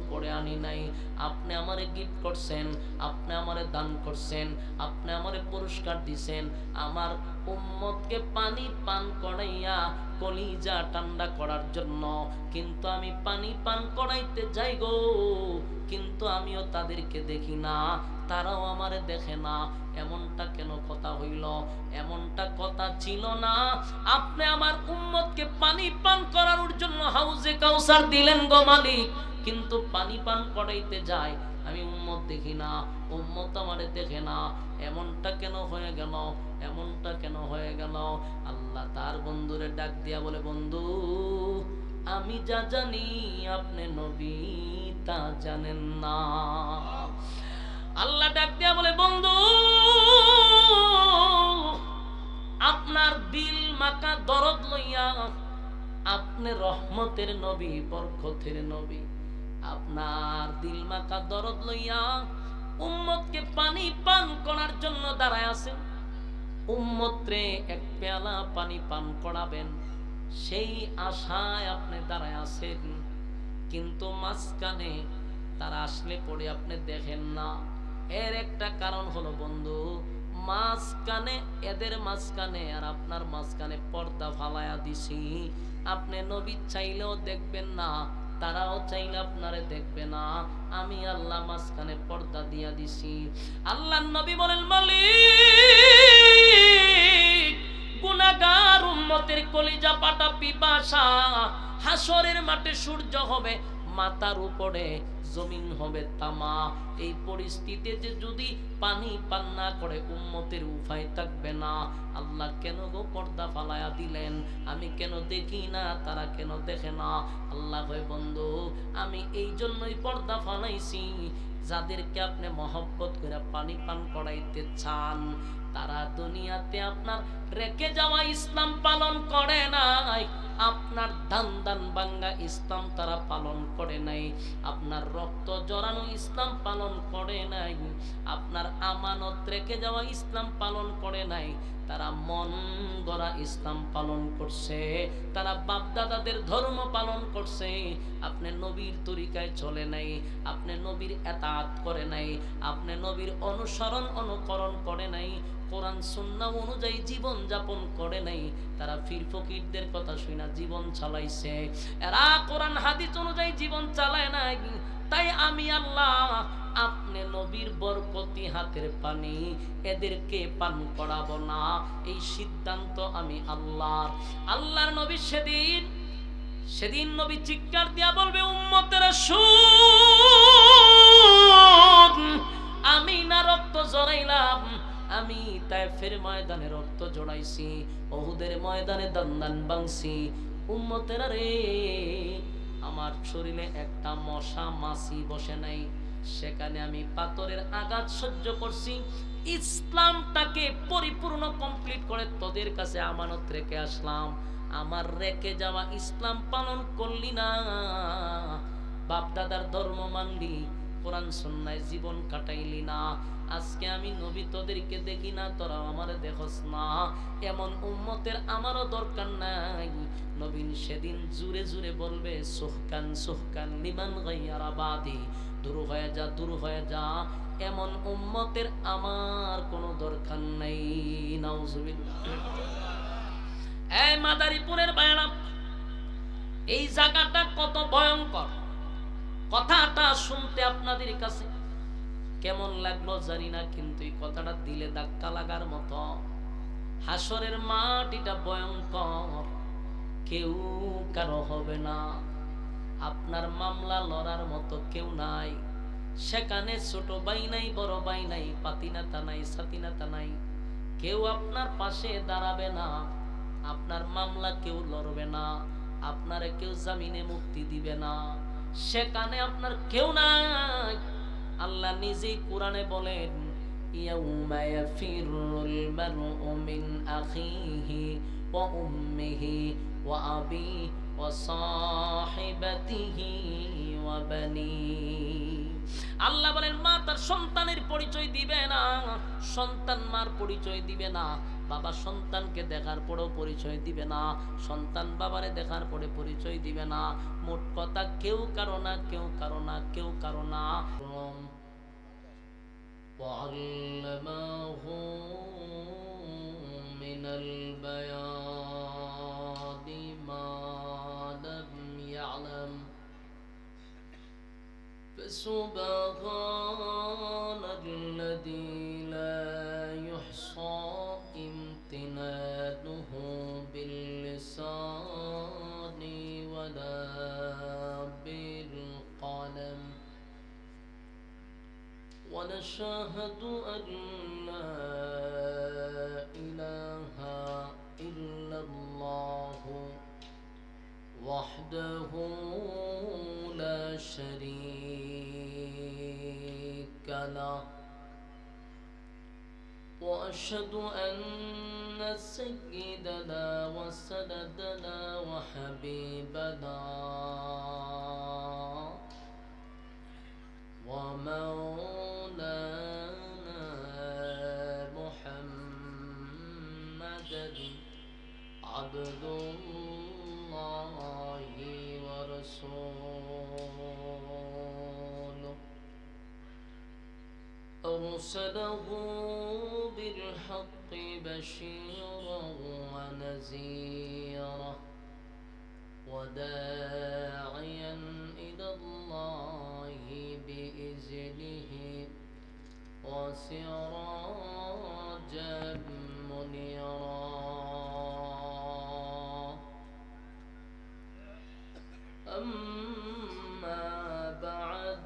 পড়ে আনি নাই, আপনি আমারে গিফট করছেন, আপনি আমারে দান করছেন, আপনি আমারে পুরস্কার দিছেন আমার উম্মতকে পানি পান করাইয়া কলিজা ঠান্ডা করার জন্য। কিন্তু আমি পানি পান করাইতে যাই গো, কিন্তু আমিও তাদেরকে দেখি না, তারাও আমারে দেখে না। এমনটা কেন কথা হইল? এমনটা কথা ছিল না। আপনি আমার উম্মতকে পানি পান করানোর জন্য হাউজে কাউসার দিলেন গো মালিক, কিন্তু পানি পান করাইতে যায় আমি উম্মত দেখি না, উম্মত আমারে দেখে না। এমনটা কেন হয়ে গেল? এমনটা কেন হয়ে গেল? আল্লাহ তার বন্ধুরে ডাক দিয়া বলে, বন্ধু আমি যা জানি আপনি নবী তা জানেন না। আল্লাহ ডাক দিয়া বলে, বন্ধু আপনার দিল মাকা দরদ লইয়া, আপনি রহমতের নবী, বরকতের নবী, আপনার দিল মাকা দরদ লইয়া উম্মতকে পানি পান করার জন্য দাঁড়ায় আছেন। উম্মতরে এক পেয়ালা পানি পান করাবেন, সেই আশায় আপনি দাঁড়ায় আছেন। কিন্তু মাঝখানে তারা আসলে পড়ে আপনি দেখেন না। এর একটা কারণ হলো বন্ধু, মাঝখানে, এদের মাঝখানে আর আপনার মাঝখানে পর্দা ফালায়া দিছি। আপনি নবী চাইলেও দেখবেন না, তারাও চাইলে আপনারে দেখবে না। আমি আল্লাহ মাঝখানে পর্দা দিয়া দিছি। আল্লাহ নবী বলেন, মালিক গুনাহগার উম্মতের কলিজা পাটা পিপাসা, হাসরের মাঠে সূর্য হবে মাথার উপরে, জমিন হবে তামা। এই পরিস্থিতিতে যদি পানি পান না করে উম্মতের উপায় থাকবে না। আল্লাহ কেন গো পর্দা ফালায়া দিলেন? আমি কেন দেখি না, তারা কেন দেখে না? আল্লাহ কয়, বন্ধু আমি এই জন্যই পর্দা ফালাইছি, যাদেরকে আপনি মহব্বত করে পানি পান করাইতে চান তারা দুনিয়াতে আপনার রেখে যাওয়া ইসলাম পালন করে নাই, আপনার দান দান বাঙ্গা ইসলাম তারা পালন করে নাই, আপনার রক্ত জড়ানো ইসলাম পালন করে নাই, আপনার আমানত রেখে যাওয়া ইসলাম পালন করে নাই। তারা মন গড়া ইসলাম পালন করছে, তারা বাপ দাদাদের ধর্ম পালন করছে। আপনি নবীর তরিকায় চলে নাই, আপনি নবীর এতাত করে নাই, আপনি নবীর অনুসরণ অনুকরণ করে নাই, কোরআন সুন্নাহ অনুযায়ী জীবন যাপন করে নাই। তারা ফির ফকিরদের কথা শুনা জীবন চালাইছে, এরা কোরআন হাদিস অনুযায়ী জীবন চালায় নাই। তাই আমি আল্লাহ আপনি নবীর বরকতি হাতের পানি এদেরকে পান করাবো না, এই সিদ্ধান্ত আমি আল্লাহর। আল্লাহর নবী সেদিন নবী চিৎকার দিয়া বলবে, উম্মতেরা শুন, আমি না রক্ত জড়াইলাম, আমি তায়েফের ময়দানে রক্ত জড়াইছি, উহুদের ময়দানে দান ভাঙছি। উম্মতেরা রে, আমার শরীরে একটা মশা মাছি বসে নাই, সেখানে আমি পাথরের আঘাত সহ্য করছি। ইসলামটাকে পরিপূর্ণ কমপ্লিট করে তোদের কাছে আমানত রেখে আসলাম। আমার রেখে যাওয়া ইসলাম পালন করলি না, বাপ দাদার ধর্ম মানলি, কোরআন সুন্নাহয় জীবন কাটাইলি না। আজকে আমি নবী তোদেরকে দেখি না, তোরা আমারে দেখোস না, এমন উম্মতের আমারও দরকার নাই। নবীন সেদিন জুড়ে জুড়ে বলবে, সুহকান সুহকান লিমান গায়্যারা বাদি, দূর হয়ে যা, দূর হয়ে যা, এমন উম্মতের আমার কোনো দরকার নাই। নাউজুবিল্লাহ। এই মাদারীপুরের বায়না, এই জায়গাটা কত ভয়ঙ্কর, কথাটা শুনতে আপনাদের কাছে কেমন লাগলো জানি না, কিন্তু এই কথাটা দিলে ধাক্কা লাগার মতো। হাসরের মাঠ এটা ভয়ঙ্কর, কেউ কারো হবে না, আপনার মামলা লড়ার মতো কেউ নাই সেখানে। ছোট ভাই নাই, বড় ভাই নাই, পাতিনাতা নাই, সাতিনাতা নাই, কেউ আপনার পাশে দাঁড়াবে না, আপনার মামলা কেউ লড়বে না, আপনারে কেউ জামিনে মুক্তি দিবে না, সেখানে আপনার কেউ নাই। আল্লাহ নিজেই কোরআনে বলেন, ইয়াউমা ইয়াফিরুল মারউ মিন আখিহি ওয়া উম্মিহি ওয়া আবিহি ওয়া সাহিবাতিহি ওয়া বানিহি। আল্লাহ বলেন, মা তার সন্তানের পরিচয় দিবে না, সন্তান মার পরিচয় দিবে না, বাবা সন্তানকে দেখার পরেও পরিচয় দিবে না, সন্তান বাবারে দেখার পরে পরিচয় দিবে না। মোট কথা কেউ কারো না, কেউ কারো না, কেউ কারো না। وعلمه من البيان ما لم يعلم فسبحان الذي لا يحصى امتنانه باللسان ولا بالقلم ونشهد أن لا إله إلا الله وحده لا شريك له وأشهد أن سيدنا وسندنا وحبيبنا ومولانا محمدا عبد الله ورسوله أرسله بالحق بشيرا ونذيرا وداعيا إلى الله بإذنه وسراجا منيرا. أما بعد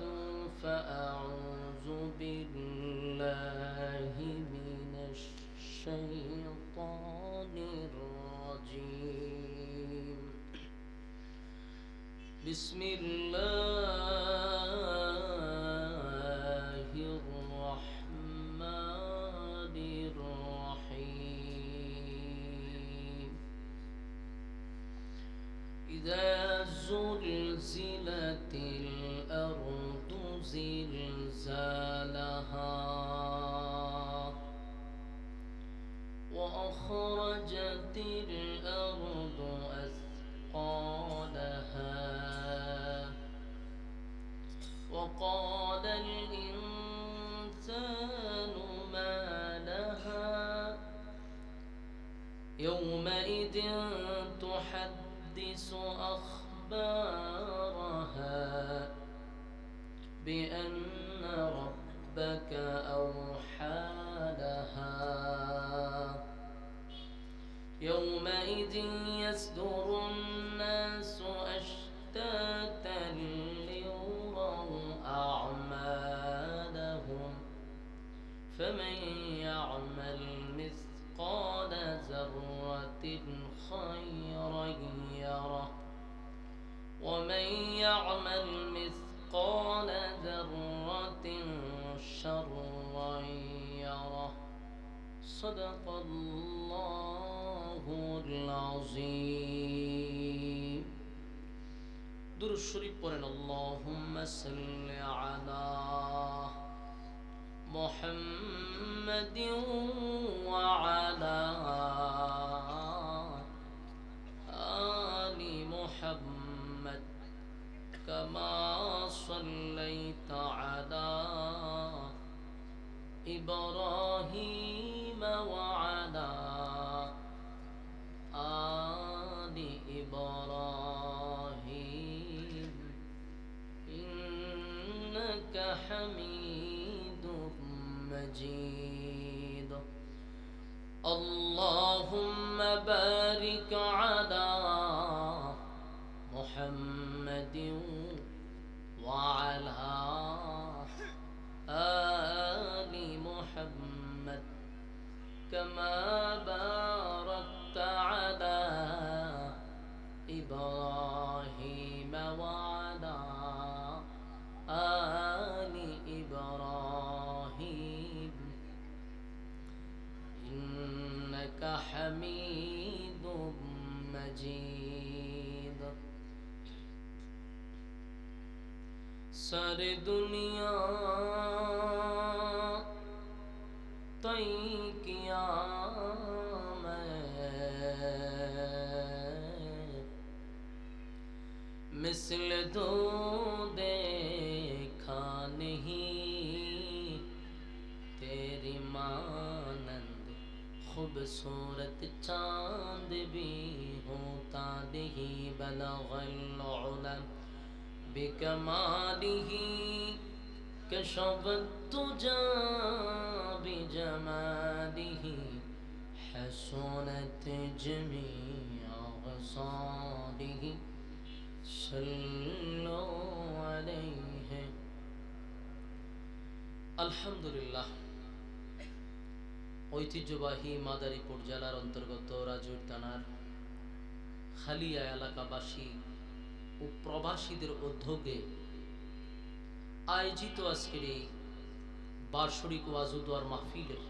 فأعوذ بالله من الشيطان الرجيم. بسم الله الرحمن الرحيم. إذا زلزلت الأرض زلزالها وأخرجت الأرض أثقالها وقال الإنسان ما لها يومئذ تحدث أخبارها بأن ربك أوحى لها يومئذ يصدر الناس أشتاتا ليروا أعمالهم فمن يعمل مثقال ذرة خيرا يره ومن يعمل مثقال ذرة شرا يره. صدق الله العظيم. درود شريف পড়েন اللهم صل على محمد وعلى آل محمد كما صليت على إبراهيم وعلى آل إبراهيم إنك حميد مجيد. اللهم بارك على محمد وعلى آل محمد كما باركت على إبراهيم وعلى آل إبراهيم إنك حميد مجيد. सारे दुनिया तई किया मिसल दो देखा नहीं तेरी मानंद खूबसूरत चांद भी होता नहीं बलगल उला बिकमालिही कशफत तुजा बिजमालिही हसनत जमीअ ग़सालिही सल्लल्लाहु अलैहि। আলহামদুলিল্লাহ। ঐতিহ্যবাহী মাদারীপুর জেলার অন্তর্গত রাজুর থানার খালিয়া এলাকাবাসী ও প্রবাসীদের উদ্যোগে আয়োজিত আজকের এই বার্ষিক ওয়াজ ও দোয়ার মাহফিলের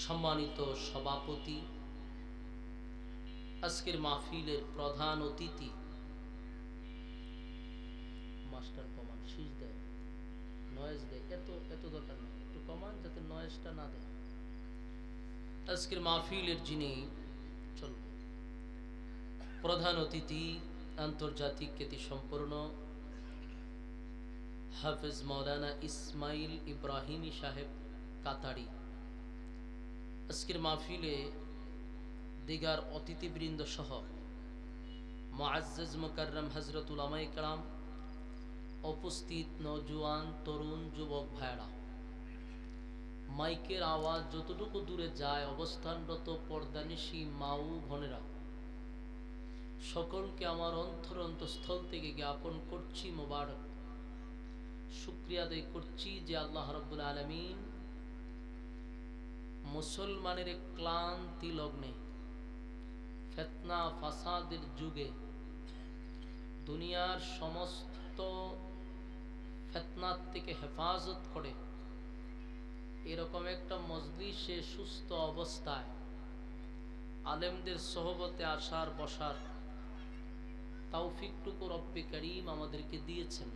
সম্মানিত সভাপতি, আজকের মাহফিলের প্রধান অতিথি, মাস্টার কমান শীষ দেয়, নয়েজ দেয়, এত দরকার নেই, একটু কমান যাতে নয়েজটা না দেয়। আজকের মাহফিলের যিনি প্রধান অতিথি, আন্তর্জাতিক খ্যাতি সম্পন্ন হাফেজ মৌলানা ইসমাইল ইব্রাহিমি সাহেব কাতারি, আজকের মাহফিলে দিগার অতিথিবৃন্দ সহ মুআজ্জাজ মুকাররম হযরত উলামায়ে কেরাম, উপস্থিত নওজোয়ান তরুণ যুবক ভাইরা, মাইকের আওয়াজ যতটুকু দূরে যায় অবস্থানরত পর্দানিশী মা ও বোনেরা, সকলকে আমার অন্তরস্থল থেকে জ্ঞাপন করছি মোবারক, শুকরিয়া আদায় করছি যে আল্লাহ রাব্বুল আলামিন মুসলমানের ক্লান্তি লগ্নে, ফিতনা ফাসাদের যুগে, দুনিয়ার সমস্ত ফিতনার থেকে হেফাজত করে এরকম একটা মজলিসে সুস্থ অবস্থায় আলেমদের সোহবতে আসার বসার তৌফিকটুকু রব্বে করিম আমাদেরকে দিয়েছেন,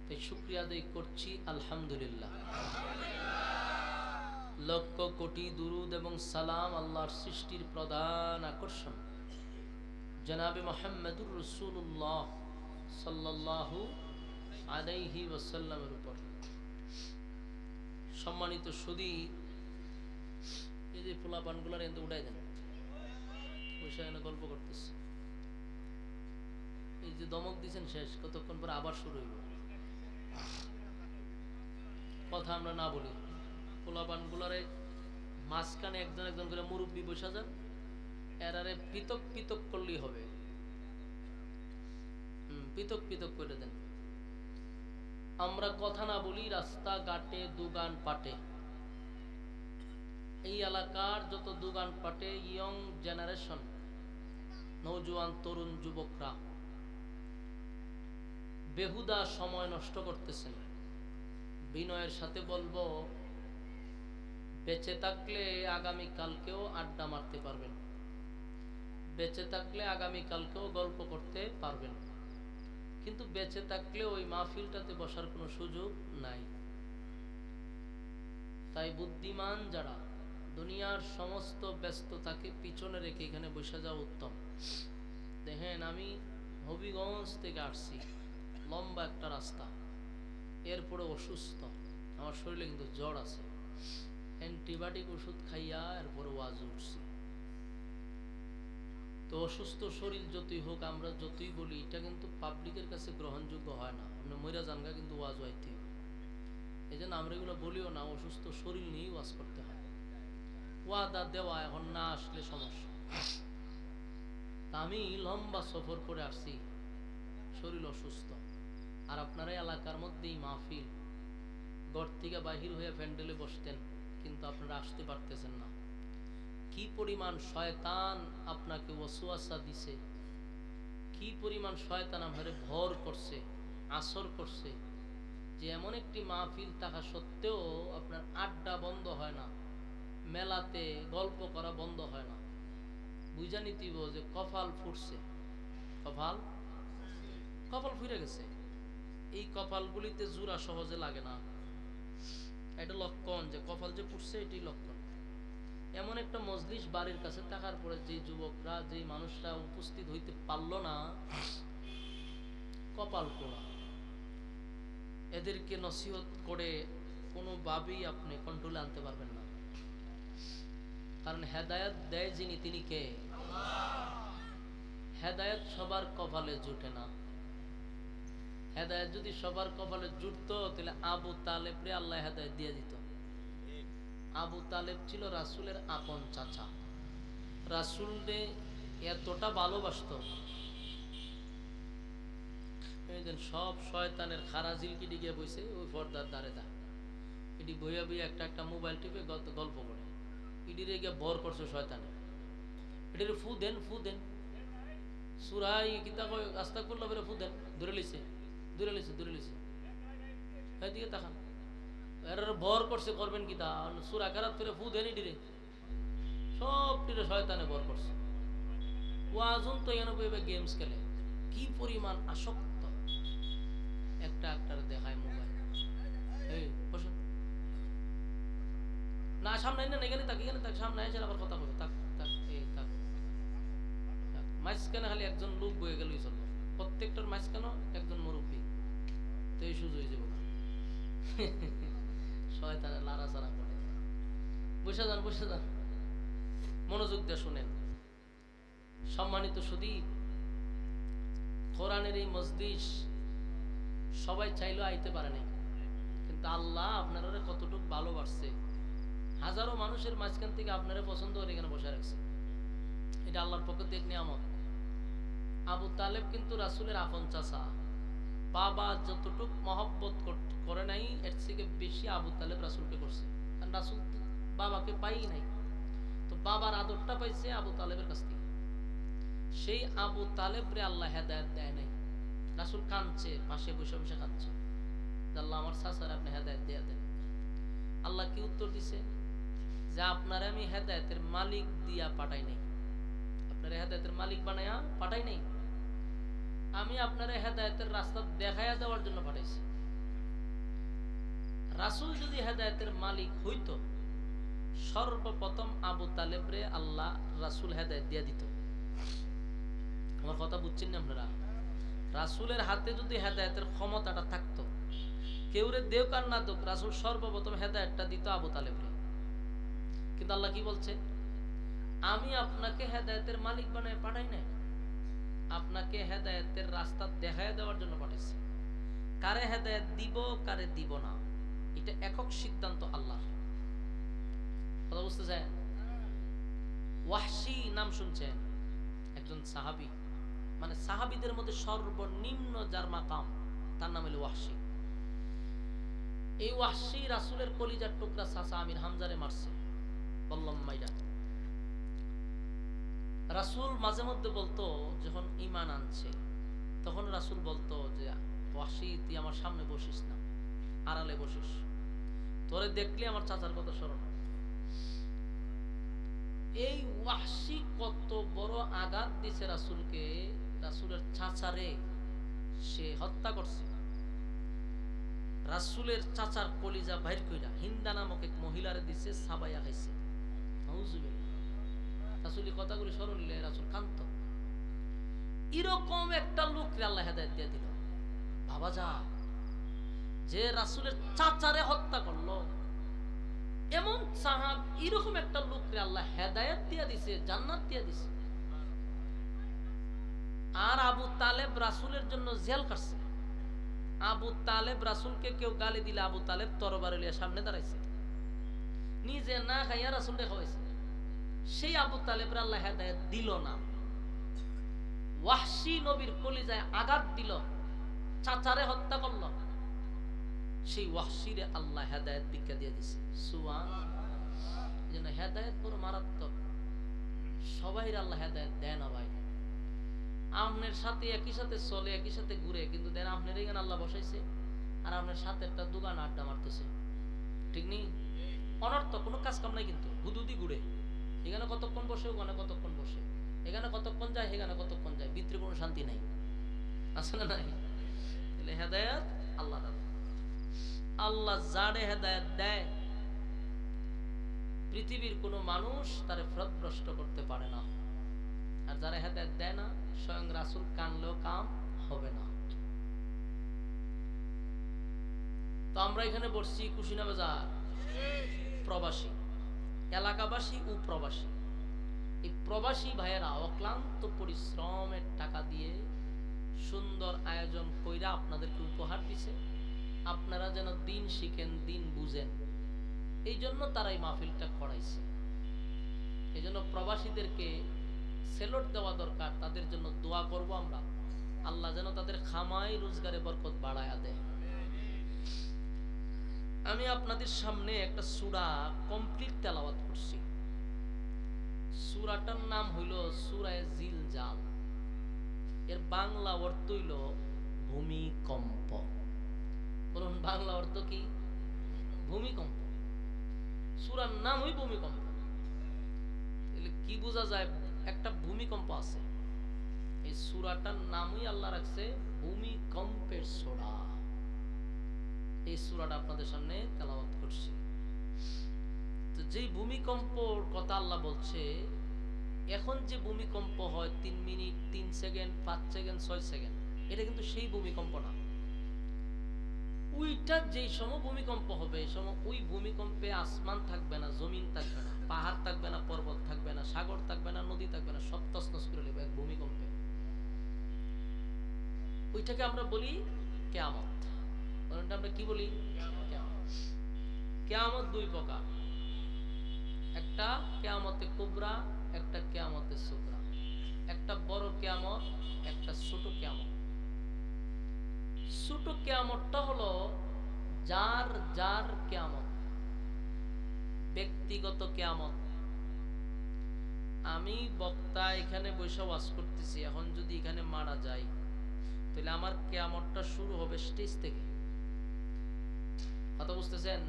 তাই শুকরিয়া আদায় করছি আলহামদুলিল্লাহ। লক্ষ কোটি দুরুদ এবং সালাম আল্লাহর সৃষ্টির প্রধান আকর্ষণ জনাবে মুহাম্মদুর রাসূলুল্লাহ সাল্লাল্লাহু আলাইহি ওয়াসাল্লামের উপর। সম্মানিত সুধী, এই যে পোলাপানগুলার এনে উঠাই দেন, পয়সা এনে গল্প করতেছে, এই যে দমক দিচ্ছেন শেষ, কতক্ষণ পরে আবার শুরু হইব, কথা আমরা না বলি। পোলাপানগুলারে মাঝখানে একজন একজন করে মুরব্বী বসা যান, এরারে পৃথক পৃথক করলেই হবে, পৃথক পৃথক করে দেন। আমরা কথা না বলি, রাস্তা ঘাটে দোকান পাটে, এই এলাকার যত দোকান পাটে ইয়ং জেনারেশন, নওজোয়ান তরুণ যুবকরা বেহুদা সময় নষ্ট করতেছেন। বিনয়ের সাথে বলবো, বেঁচে থাকলে আগামী কালকেও আড্ডা মারতে পারবেন, বেঁচে থাকলে আগামী কালকেও গল্প করতে পারবেন, কিন্তু বেঁচে থাকলে ওই মাহফিলটাতে বসার কোনো সুযোগ নাই। তাই বুদ্ধিমান যারা দুনিয়ার সমস্ত ব্যস্ততাকে পিছনে রেখে এখানে বসে যাওয়া উত্তম। দেখেন, আমি হবিগঞ্জ থেকে আসছি, লম্বা একটা রাস্তা, এরপরে অসুস্থ, আমার শরীরে কিন্তু জ্বর আছে, অ্যান্টিবায়োটিক ওষুধ খাইয়া এরপরে ওয়াজ উঠছি। তো অসুস্থ শরীর যতই হোক, আমরা যতই বলি, এটা কিন্তু পাবলিকের কাছে গ্রহণযোগ্য হয় না। আমরা মইরা জানগা কিন্তু ওয়াজ হইতে, এই জন্য আমরা এগুলো বলিও না, অসুস্থ শরীর নিয়েই ওয়াজ করতে হয়। ওয়াদা দেওয়া এখন না আসলে সমস্যা। তা আমি লম্বা সফর করে আসছি, শরীর অসুস্থ, আর আপনারা এলাকার মধ্যেই মাহফিল, ঘর থেকে বাহির হয়ে প্যান্ডেলে বসতেন, কিন্তু আপনারা আসতে পারতেছেন না। কি পরিমাণ শয়তান আপনাকে ওয়াসওয়াসা দিছে, কি পরিমাণ শয়তান আমারে ভর করছে, আসর করছে, যে এমন একটি মাহফিল থাকা সত্ত্বেও আপনার আড্ডা বন্ধ হয় না, মেলাতে গল্প করা বন্ধ হয় না। বুঝা নিতিব যে কপাল ফুটছে, কপাল কপাল ফুটে গেছে। এই কপালগুলিতে জোড়া সহজে লাগে না, এটা লক্ষণ যে কপাল যে ফুটছে, এটাই লক্ষণ। এমন একটা মজলিস বাড়ির কাছে থাকার পরে যে যুবকরা, যে মানুষরা উপস্থিত হইতে পারল না, কপাল পোড়া। এদেরকে নসিহত করে কোনোভাবেই আপনি কন্ট্রোলে আনতে পারবেন না, কারণ হেদায়েত দেয় যিনি তিনি কে? হেদায়েত সবার কপালে জুটে না। হেদায়েত যদি সবার কপালে জুটতো তাহলে আবু তালেবরে আল্লাহ হেদায়েত দিয়ে দিত। আবু তালেব ছিল রাসূলের আপন চাচা, রাসূলকে এতটা ভালোবাসতো, সব শয়তানের খারাজিল কিডি গিয়ে বসে ওই পর্দার দ্বারে দা এটি বইয়া বইয়া একটা একটা মোবাইল টিপে গল্প করে ইডিরে গিয়ে বর করছে শয়তানে। এটির ফু দেন সুরাই কিতা কয় আস্তাগফিরুল্লাহ বলে ফু দেন, ধরে লিছে এদিকে তাকান। এর বর করছে, করবেন কিতা সূরা কারাত ফিরে ফু দেন ইডিরে, সব টিরে শয়তানে বর করছে। ওয়াজুন তো এনে বইবে গেমস খেলে, কি পরিমাণ আসক্ত। একটা দেখায় মোবাইল, এই বসো না, সামনে না, এখানে তাক সামনে এসে আবার কথা বলবে, তাক মাঝখানে খালি একজন লোক বয়ে গেলই চলবে, প্রত্যেকটার মাঝখানে একজন মুরব্বী, তো এই সুযোগ হয়ে যাবো না। শয়তানে লাড়াচাড়া করে। বসে যান, মনোযোগ দিয়ে শুনেন। সম্মানিত সুধী, কোরআনের এই মজলিস সবাই চাইলেও আইতে পারে নাই, কিন্তু আল্লাহ আপনারা কতটুকু ভালোবাসছে, হাজারো মানুষের মাঝখান থেকে আপনারা পছন্দ করে এখানে বসে রাখছে, এটা আল্লাহর পক্ষ থেকে নিয়ামত। আবু তালেব কিন্তু রাসূলের আপন চাচা, বাবা যতটুক মহব্বত করে নাই এর থেকে বেশি আবু তালেব রাসূলকে করছে, কারণ রাসূল বাবাকে পাই নাই, তো বাবার আদরটা পাইছে আবু তালেবের কাছ থেকে। সেই আবু তালেবরে আল্লাহ হেদায়েত দেয় নাই। রাসূল কাঁদছে, পাশে বসে কাঁদছে, আল্লাহ আমার চাচার আপনি হেদায়েত দিয়ে দেন। আল্লাহ কি উত্তর দিছে? যে আপনারে আমি হেদায়েতের মালিক দিয়া পাঠাই নাই, আপনারে হেদায়েতের মালিক বানায়া পাঠাই নাই, আমি আপনারে হেদায়েতের রাস্তা দেখাইয়া দেওয়ার জন্য পাঠাইছি। রাসূল যদি হেদায়েতের মালিক হইতো, সর্বপ্রথম আবু তালেবরে আল্লাহ রাসূল হেদায়েত দিয়ে দিত। আমার কথা বুঝছেন না আপনারা? রাসূলের হাতে যদি হেদায়েতের ক্ষমতাটা থাকতো, কেউরে দেও কার না দেখ, রাসূল সর্বপ্রথম হেদায়েতটা দিত আবু তালেবরে। কিন্তু আল্লাহ কি বলছে? আমি আপনাকে হেদায়েতের মালিক বানায় পাঠাই নাই, আপনাকে হেদায়েতের রাস্তা দেখায় দেওয়ার জন্য পাঠাইছি। কারে হেদায়েত দিব, কারে দিব না, এটা একক সিদ্ধান্ত আল্লাহর। কথা বুঝতে চায়? ওয়াহশী নাম শুনছেন? একজন সাহাবী, মানে সাহাবীদের মধ্যে সর্বনিম্ন যার মাকাম, তার নাম হলো ওয়াহশী। এই ওয়াহশী রাসূলের কলিজার টুকরা চাচা আমির হামজারে মারছে, বললাম মাইরা। রাসূল মাঝে মধ্যে বলতো, যখন ঈমান আনছে তখন রাসূল বলতো যে ওয়াহশী তুই আমার সামনে বসিস না, আড়ালে বসিস, তোরে দেখলে আমার চাচার কথা স্মরণ হয়। এই ওয়াহশী কত বড় আঘাত দিছে রাসূলকে, রাসূলের চাচারে সে হত্যা করছে। রাসূলের চাচার কলিজা বাইর কইরা হিন্দা নামক এক মহিলারে দিছে, সাবাইয়া খাইছে। নাউজুবিল্লাহ। রাসূল এই কথাগুলি স্মরণ নিলে রাসূল কাঁদত। এরকম একটা লোককে আল্লাহ হেদায়েত দিয়ে দিল। ভাবা যা, যে রাসূলের চাচারে হত্যা করলো, এমন সাহাব, এরকম একটা লোককে আল্লাহ হেদায়েত দিয়ে দিছে, জান্নাত দিয়ে দিছে। আর আবু তালেব রাসূলের জন্য জেল কাটছে। আবু তালেব রাসূলকে কেউ গালি দিলে আবু তালেব তরবারি লিয়ে সামনে দাঁড়াইছে, নিজে না খাইয়া রাসূলকে খাওয়াইছে। সেই আবু তালেবের আল্লাহ হেদায়েত দিল না। ওয়াহশী নবীর কলিজায় আঘাত দিল, চাচারে হত্যা করলো, সেই ওয়াহশীরে আল্লাহ হেদায়েত দীক্ষা দিয়ে দিছে। সুবহানাল্লাহ। যেন হেদায়েত পুরো মারাত্মক, সবাইর আল্লাহ হেদায়েত দেয় না ভাই। আপনার সাথে একই সাথে চলে, একই সাথে ঘুরে, কিন্তু দেন আপনার এখানে আল্লাহ বসাইছে, আর আপনার সাথে একটা দোকান আড্ডা মারতেছে, ঠিক নেই? অনর্থ কোনো কাজ কাম নাই, কিন্তু হুদুদি ঘুরে, এখানে কতক্ষণ বসে, ওখানে কতক্ষণ বসে, এখানে কতক্ষণ যায়, এখানে কতক্ষণ যায়, ভিতরে কোনো শান্তি নাই, আছে না নাই? তাহলে হেদায়েত আল্লাহ, আল্লাহ যারে হেদায়েত দেয়, পৃথিবীর কোনো মানুষ তারে পথভ্রষ্ট করতে পারে না। আর যারা হেদায়েত দেয় না, স্বয়ং রাসূল কানলেও কাম হবে না। তো আমরা এখানে বসছি কুশিনাবাজার, প্রবাসী এলাকাবাসী ও প্রবাসী। এই প্রবাসী ভাইয়েরা অক্লান্ত পরিশ্রমের টাকা দিয়ে সুন্দর আয়োজন কইরা আপনাদেরকে উপহার দিছে, আপনারা যেন দিন শিখেন, দিন বুঝেন, এই জন্য তারা এই মাহফিলটা করাইছে। এই জন্য প্রবাসীদেরকে সেলট দেওয়া দরকার, তাদের জন্য দোয়া করব আমরা, আল্লাহ যেন তাদের খামাই রোজগারে বরকত বাড়ায়া দেয়। আমি আপনাদের সামনে একটা সূরা কমপ্লিট তেলাওয়াত করছি। সূরাটার নাম হইল সূরায়ে জিলজাল। এর বাংলা অর্থ হইল ভূমিকম্প। বলুন বাংলা অর্থ কি? ভূমিকম্প। সূরার নাম হই ভূমিকম্প। তাহলে কি বোঝা যায়? একটা ভূমিকম্প আছে। এই সূরাটার নামই আল্লাহ রাখছে ভূমিকম্পের সূরা। এই সূরাটা আপনাদের সামনে তেলাওয়াত করছি। তো যেই ভূমিকম্পর কথা আল্লাহ বলছে, এখন যে ভূমিকম্প হয় 3 মিনিট 3 সেকেন্ড 5 সেকেন্ড 6 সেকেন্ড, এটা কিন্তু সেই ভূমিকম্প না। ওইটা যেই সময় ভূমিকম্প হবে, এই সময় ওই ভূমিকম্পে আসমান থাকবে না, জমিন থাকবে না, পাহাড় থাকবে না, পর্বত থাকবে না, সাগর থাকবে না, নদী থাকবে না, সব তছনছ করে নেবে এক ভূমিকম্পে। ওইটাকে আমরা বলি কিয়ামত। আমরা কি বলি? কিয়ামত 2 প্রকার, একটা কিয়ামতে কুবরা, একটা কিয়ামতে সুগরা। একটা বড় কিয়ামত, একটা ছোট কিয়ামত। ছোট কিয়ামতটা হলো যার যার কিয়ামত, ব্যক্তিগত কিয়ামত। আমি বক্তা এখানে বসে ওয়াজ করতেছি, এখন যদি এখানে মারা যায় তাহলে আমার কিয়ামতটা শুরু হবে স্টেজ থেকে। কথা বুঝতেছেন?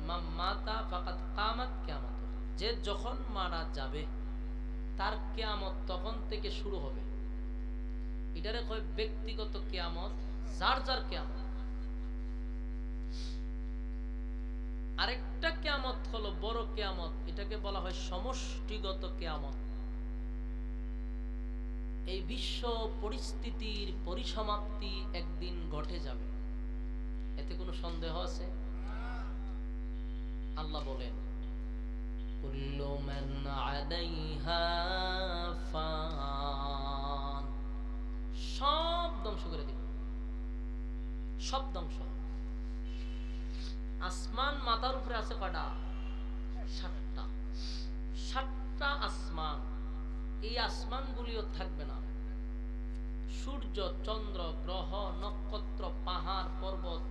মাতা ফাকাত কামাত কিয়ামত। যে যখন মারা যাবে তার কিয়ামত তখন থেকে শুরু হবে। এটারে কয় ব্যক্তিগত কিয়ামত, যার যার কিয়ামত। আরেকটা কিয়ামত হলো বড় কিয়ামত, এটাকে বলা হয় সমষ্টিগত কিয়ামত। এই বিশ্ব পরিস্থিতির পরিসমাপ্তি একদিন ঘটে যাবে, এতে কোনো সন্দেহ আছে? আল্লাহ বলেন কুল্লু মান আলাইহা ফান, সব ধ্বংস করে দিবে, সব ধ্বংস। আসমান মাথার উপরে আছে কয়টা? 7টা। 7টা আসমান। এই আসমানগুলিও থাকবে না। সূর্য, চন্দ্র, গ্রহ, নক্ষত্র, পাহাড়, পর্বত,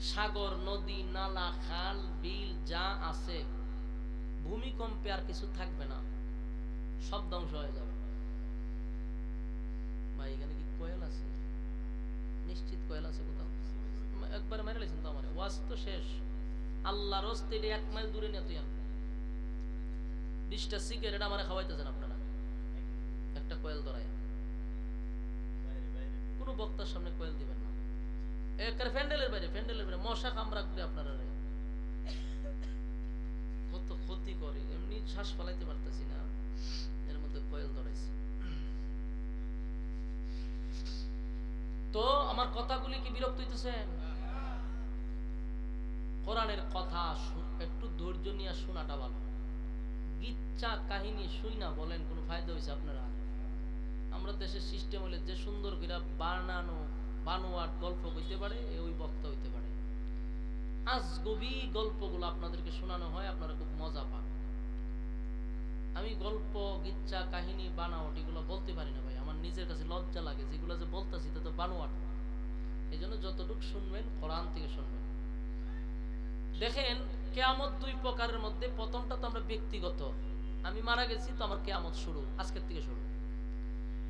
সাগর, নদী, নালা, খাল, বিল যা আছে, ভূমিকম্পে আর কিছু থাকবে না, সব ধ্বংস হয়ে যাবে। ভাই এখানে কি কোয়েল আছে? নিশ্চিত কোয়েল আছে কোথাও? একবার মেরে লেছেন তো আমার ওয়াজ তো শেষ। আল্লাহর রাস্তে 1 মাইল দূরে নিয়ে তুই 20টা সিগারেট আমারে খাওয়াইতেছেন আপনারা, একটা কোয়েল ধরায়। কোনো বক্তার সামনে কোয়েল দিবেন না, একেবারে প্যান্ডেলের বাইরে মশা কামড়াবে আপনারা। কত ক্ষতি করে, এমনি শ্বাস ফেলাইতে পারতেছি না, এর মধ্যে কোয়েল ধরাইছে। তো আমার কথাগুলি কি বিরক্ত হইতেছেন? কোরআনের কথা একটু ধৈর্য নিয়ে শোনাটা ভালো। গিচ্ছা কাহিনী শুই না বলেন কোনো ফায়দা হয়েছে আপনারা? আমরা দেশের সিস্টেম হলে যে সুন্দর করে বানোয়াট গল্প হইতে পারে, ওই বক্তা হইতে পারে। আজগবি গল্পগুলো আপনাদেরকে শোনানো হয়, আপনারা খুব মজা পান। আমি গল্প, গিচ্ছা, কাহিনী, বানাওয়াট এগুলো বলতে পারি না ভাই, আমার নিজের কাছে লজ্জা লাগে। যেগুলো যে বলতেছি তা তো বানোয়াট। এই জন্য যতটুকু শুনবেন কোরআন থেকে শুনবেন। দেখেন কিয়ামত 2 প্রকারের মধ্যে, প্রথমটা তো আমরা ব্যক্তিগত, আমি মারা গেছি তো আমার কিয়ামত শুরু, আজকের থেকে শুরু।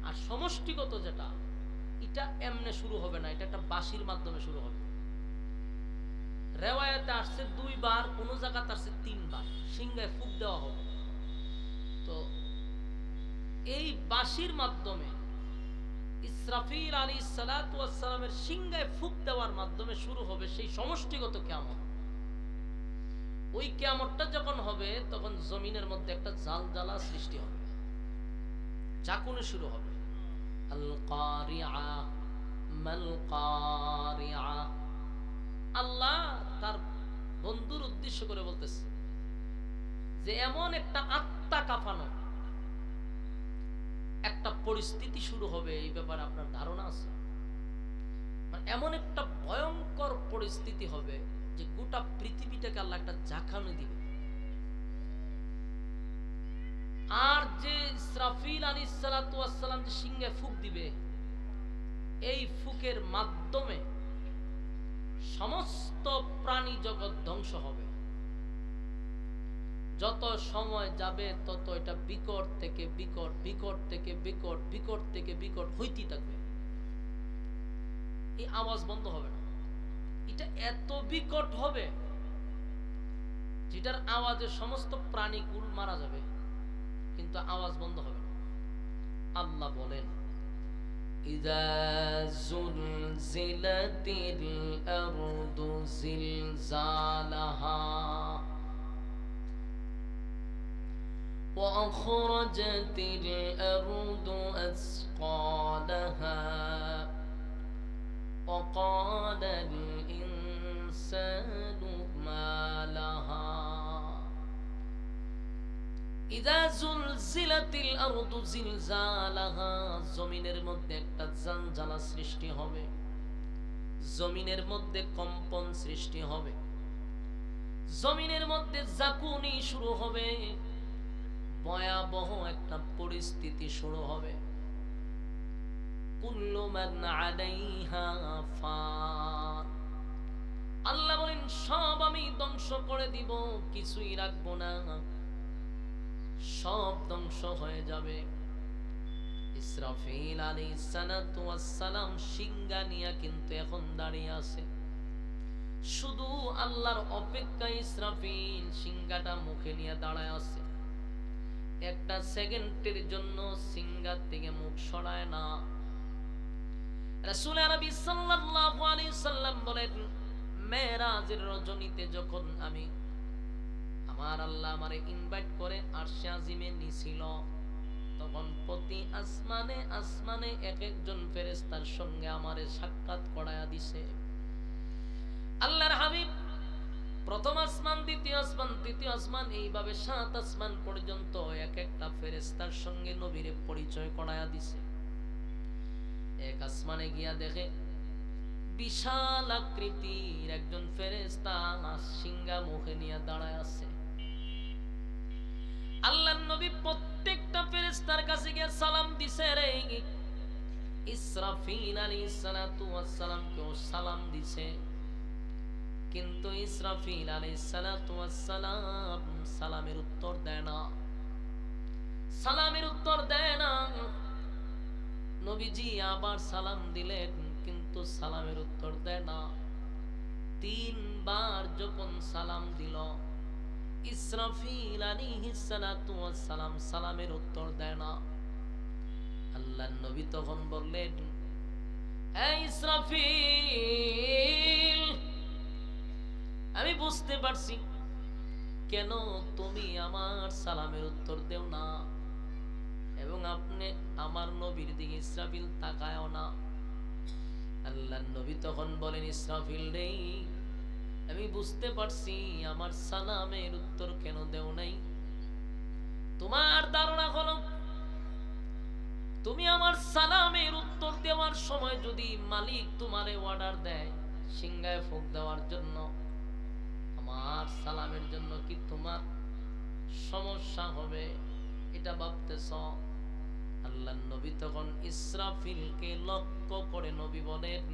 আর সমষ্টিগত যেটা, এটা এমনে শুরু হবে না, এটা একটা বাঁশির মাধ্যমে শুরু হবে। রেওয়ায়াতে আসছে 2 বার, কোন জায়গাতে আসছে 3 বার, সিংহায় ফুঁক দেওয়া হবে। তো এই বাঁশির মাধ্যমে ইসরাফিল আলাইহিস সালাতু ওয়াস সালামের সিংহায় ফুঁক দেওয়ার মাধ্যমে শুরু হবে সেই সমষ্টিগত কিয়ামত। ওই কিয়ামতটা যখন হবে তখন জমিনের মধ্যে একটা জালজালা সৃষ্টি হবে, ঝাঁকুনি শুরু হবে। আল কারিআ মাল কারিআ, উদ্দেশ্য করে বলতেছি যে এমন একটা আত্মা কাঁপানো একটা পরিস্থিতি শুরু হবে, এই ব্যাপারে আপনার ধারণা আছে? মানে এমন একটা ভয়ঙ্কর পরিস্থিতি হবে যে গোটা পৃথিবীটাকে আল্লাহ একটা ঝাঁকানি দিবে। আর যে ইসরাফিল আলাইহিস সালাতু ওয়াস সালাম যে সিংহে ফুঁক দিবে, এই ফুঁকের মাধ্যমে সমস্ত প্রাণী জগৎ ধ্বংস হবে। যত সময় যাবে তত এটা বিকট থেকে বিকট, বিকট থেকে বিকট, বিকট থেকে বিকট হইতেই থাকবে। এই আওয়াজ বন্ধ হবে না। এটা এত বিকট হবে যেটার আওয়াজে সমস্ত প্রাণীকুল মারা যাবে, কিন্তু আওয়াজ বন্ধ হবে না। আল্লাহ বলেন, ইযা যুলজিলাতিল আরদু জিলজালাহা ওয়া আখরাজাতিল আরদু আসকালাহা ওয়া ক্বালাল ইনসানু মা লাহা। ইযা যুলজিলাতিল আরদু জিলজালাহা, জমিনের মধ্যে একটা জালজালা সৃষ্টি হবে, জমিনের মধ্যে কম্পন সৃষ্টি হবে, জমিনের মধ্যে জাকুনি শুরু হবে, ভয়াবহ একটা পরিস্থিতি শুরু হবে। কুল্লু মান আলাইহা ফান, আল্লাহ বলেন সব আমি ধ্বংস করে দিব, কিছুই রাখবো না, সব ধ্বংস হয়ে যাবে। ইসরাফিল আলাইহিস সালাতু ওয়াস সালাম সিংহা নিয়া কিন্তু এখন দাঁড়িয়ে আছে, শুধু আল্লাহর অপেক্ষায় ইসরাফিল সিংহাটা মুখে নিয়ে দাঁড়ায় আছে। একটা সেকেন্ডের জন্য সিংহার থেকে মুখ সরায় না। রাসূল আরবি সাল্লাল্লাহু আলাইহি সাল্লাম বলেন, মেরাজের রজনীতে যখন আমি আমার আল্লাহ আমারে ইনভাইট করে আরশে আজিমে নিছিল, তখন প্রতি আসমানে আসমানে এক একজন ফেরেশতার সঙ্গে আমারে সাক্ষাৎ করায়া দিছে। আল্লাহর হাবিব প্রথম আসমান, দ্বিতীয় আসমান, তৃতীয় আসমান, এইভাবে 7 আসমান পর্যন্ত এক একটা ফেরেশতার সঙ্গে নবীরে পরিচয় করায়া দিছে। এক আসমানে গিয়া দেখে বিশাল আকৃতির একজন ফেরেশতা সিংহা মুখে নিয়ে দাঁড়ায় আছে। আল্লাহর নবী প্রত্যেকটা ফেরেশতার কাছে গিয়ে সালাম দিছে রে। ইসরাফিল আলাইহিস সালাতু ওয়াস সালাম কেও সালাম দিছে, কিন্তু ইসরাফিল আলাইহিস সালাতু ওয়াস সালাম সালামের উত্তর দেয় না, সালামের উত্তর দেয় না। নবীজি আবার সালাম দিলেন, কিন্তু সালামের উত্তর দেয় না। 3 বার যখন সালাম দিল, ইসরাফিল আলাইহিস সালাতু ওয়াস সালাম সালামের উত্তর দেয় না। আল্লাহর নবী তখন বললেন, হে ইসরাফিল, আমি বুঝতে পারছি কেন তুমি আমার সালামের উত্তর দেও না, এবং আপনি আমার নবীর দিকে ইসরাফিল তাকায়ও না। আল্লাহর নবী তখন বলেন, ইসরাফিল রে, আমি বুঝতে পারছি আমার সালামের উত্তর কেন দেও নাই। তোমার ধারণা হলো তুমি আমার সালামের উত্তর দেওয়ার সময় যদি মালিক তোমারে অর্ডার দেয় সিংহায় ফুঁক দেওয়ার জন্য, আমার সালামের জন্য কি তোমার সমস্যা হবে, এটা ভাবতেছ। আল্লাহর নবী তখন ইসরাফিলকে লক্ষ্য করে নবী বলেন,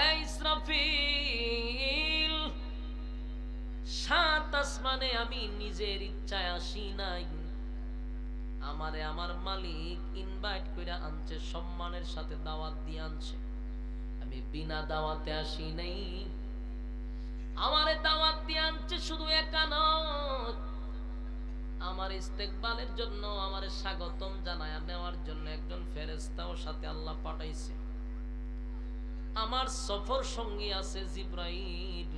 এই ইসরাফিল, 7 আসমানে আমি নিজের ইচ্ছায় আসি নাই, আমারে আমার মালিক ইনভাইট করে আনছে, সম্মানের সাথে দাওয়াত দিয়ে আনছে। আমি বিনা দাওয়াতে আসি নাই, আমারে দাওয়াত দিয়ে আনছে। শুধু একা নয়, আমার ইস্তেকবালের জন্য, আমার স্বাগতম জানায়া নেওয়ার জন্য একজন ফেরেশতাও সাথে আল্লাহ পাঠাইছে। আমার সফর সঙ্গী আছে জিবরাইল,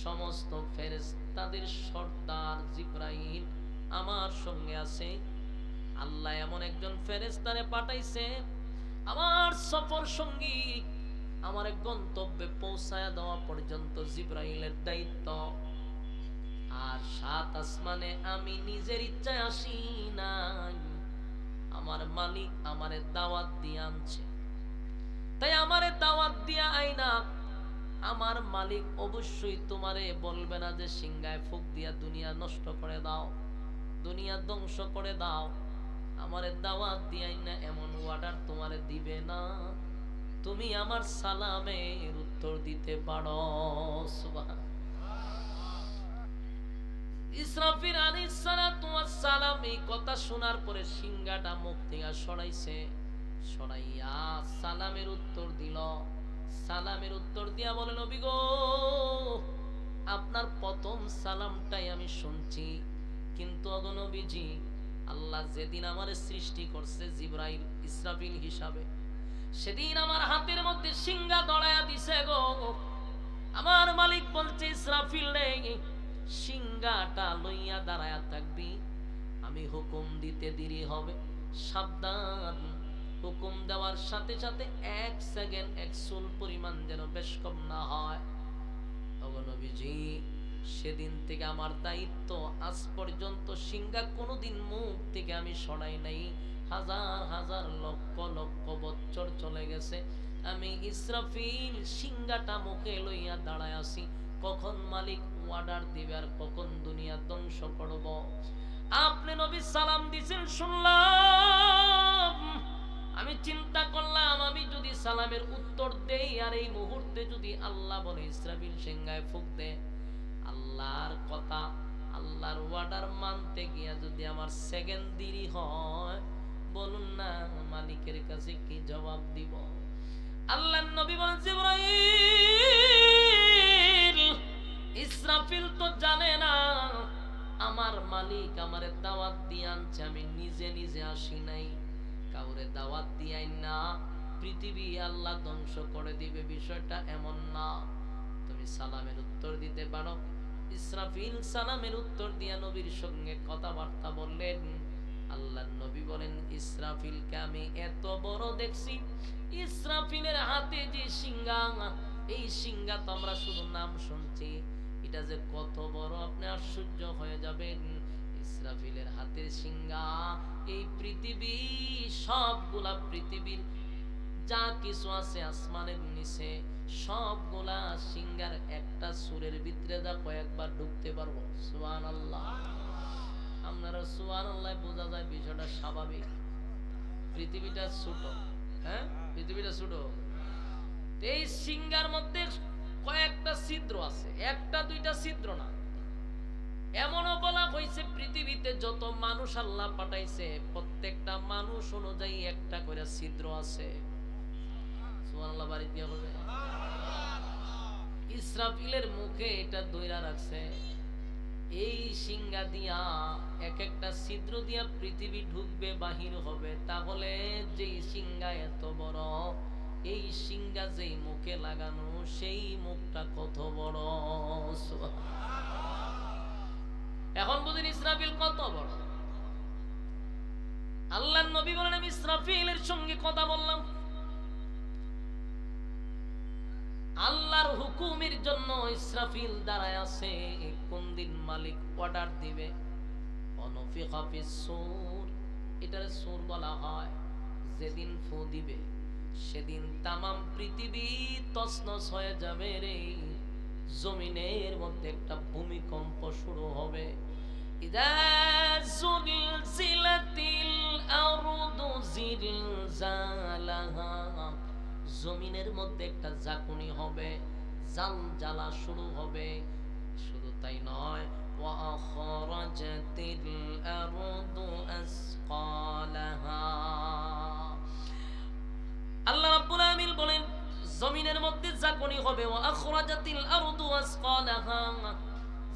সমস্ত ফেরেশতাদের সর্দার জিবরাইল আমার সঙ্গে আছে। আল্লাহ এমন একজন ফেরেশতারে পাঠাইছে, আমার সফর সঙ্গী আমার গন্তব্যে পৌঁছায়া দেওয়া পর্যন্ত জিবরাইলের দায়িত্ব। আর 7 আসমানে আমি নিজের ইচ্ছায় আসি নাই, আমার মালিক আমারে দাওয়াত দিয়ে আনছে। তাই আমারে দাওয়াত দিয়া আইনা আমার মালিক অবশ্যই তোমারে বলবে না যে সিংহায় ফুক দিয়া দুনিয়া নষ্ট করে দাও, দুনিয়া ধ্বংস করে দাও। আমারে দাওয়াত দিয়া আইনা এমন অর্ডার তোমারে দিবে না, তুমি আমার সালামের উত্তর দিতে পারো। সুবহান। ইসরাফিল আলাইহিস সালাতু ওয়াস সালাম এই কথা শোনার পরে সিংহাটা মুখ থেকে সরাইছে, সরাইয়া সালামের উত্তর দিল। সালামের উত্তর দিয়া বলে, নবী গো, আপনার প্রথম সালামটাই আমি শুনছি, কিন্তু ওগো নবীজি, আল্লাহ যেদিন আমারে সৃষ্টি করছে জিবরাইল ইসরাফিল হিসাবে, সেদিন আমার হাতের মধ্যে সিংহা ধরায়া দিছে গো। আমার মালিক বলছে, ইসরাফিল রে, সিংহাটা লইয়া দাঁড়ায়া থাকবি, আমি হুকুম দিতে দেরি হবে, সাবধান। হুকুম দেওয়ার সাথে সাথে 1 সেকেন্ড 1 চুল পরিমাণ যেন বেশ কম না হয়। ওগো নবীজি, সেদিন থেকে আমার দায়িত্ব, আজ পর্যন্ত সিংহা কোনোদিন মুখ থেকে আমি সরাই নাই। হাজার হাজার লক্ষ লক্ষ বছর চলে গেছে, আমি ইসরাফিল সিংহাটা মুখে লইয়া দাঁড়ায় আছি, কখন মালিক অর্ডার দিবে আর কখন দুনিয়া ধ্বংস করব। আপনি নবী সালাম দিছেন শুনলাম, আমি চিন্তা করলাম, আমি যদি সালামের উত্তর দেই আর এই মুহূর্তে যদি আল্লাহ বলে ইসরাফিল সিংহায় ফুঁক দে, আল্লাহর কথা, আল্লাহর অর্ডার মানতে গিয়া যদি আমার সেকেন্ড দেরি হয়, বলুন না মালিকের কাছে কি জবাব দিব? আল্লাহর নবী বলেন, জিবরাইল, ইসরাফিল তো জানে না আমার মালিক আমারে দাওয়াত দিয়ে আনছে, আমি নিজে নিজে আসি নাই, কাউরে দাওয়াত দিয়াই না পৃথিবী আল্লাহ ধ্বংস করে দিবে, বিষয়টা এমন না। তুমি সালামের উত্তর দিতে পারো। ইসরাফিল সালামের উত্তর দিয়া নবীর সঙ্গে কথাবার্তা বললেন। আল্লাহর নবী বলেন, ইসরাফিলকে আমি এত বড় দেখছি, ইসরাফিলের হাতে যে সিংহা, এই সিংহা তো আমরা শুধু নাম শুনছি, এটা যে কত বড় আপনি আশ্চর্য হয়ে যাবেন। ইসরাফিলের হাতের সিংহা এই পৃথিবী, সবগুলা পৃথিবীর যা কিছু আছে আসমানের নিচে, সবগুলা সিংহার একটা সুরের ভিতরে যা কয়েকবার ঢুকতে পারবো। সুবহানাল্লাহ। আপনারা সুবহানাল্লাহ বোঝা যায় বিষয়টা স্বাভাবিক। পৃথিবীটা ছোট, হ্যাঁ পৃথিবীটা ছোট, এই সিংহার মধ্যে কয়েকটা ছিদ্র আছে, একটা দুইটা ছিদ্র না। এমনও বলা হয়েছে পৃথিবীতে যত মানুষ আল্লাহ পাঠাইছে, প্রত্যেকটা মানুষ অনুযায়ী একটা করে ছিদ্র আছে। সুবহানাল্লাহ। বাড়ি দিয়া বলবে, ইসরাফিলের মুখে এটা দইরা রাখছে, এই সিংহা দিয়া এক একটা ছিদ্র দিয়া পৃথিবী ঢুকবে, বাহির হবে। তাহলে যেই সিংহা এত বড়, এই সিংহা যেই মুখে লাগানো, সেই মুখটা কত বড়। এখন বুঝুন ইসরাফিল কত বড়। আল্লাহর নবী বলেন, আমি ইসরাফিলের সঙ্গে কথা বললাম, আল্লাহর হুকুমের জন্য ইসরাফিল দাঁড়ায় আছে, কোন দিন মালিক অর্ডার দিবে। অনফিখা ফিস সূর, এটার সূর বলা হয়। যেদিন ফু দিবে সেদিন তামাম পৃথিবী তছনছ হয়ে যাবে রে, জমিনের মধ্যে একটা ভূমিকম্প শুরু হবে। ইযা যুলজিলাতিল আরদু জিলজালাহা, জমিনের মধ্যে একটা ঝাঁকুনি হবে, জালজালা শুরু হবে। শুধু তাই নয়, ওয়া আখরাজাতিল আরদু আসকালাহা, আল্লাহ রাব্বুল আলামিন বলেন জমিনের মধ্যে ঝাঁকুনি হবে। ওয়া আখরাজাতিল আরদু আসকালাহা,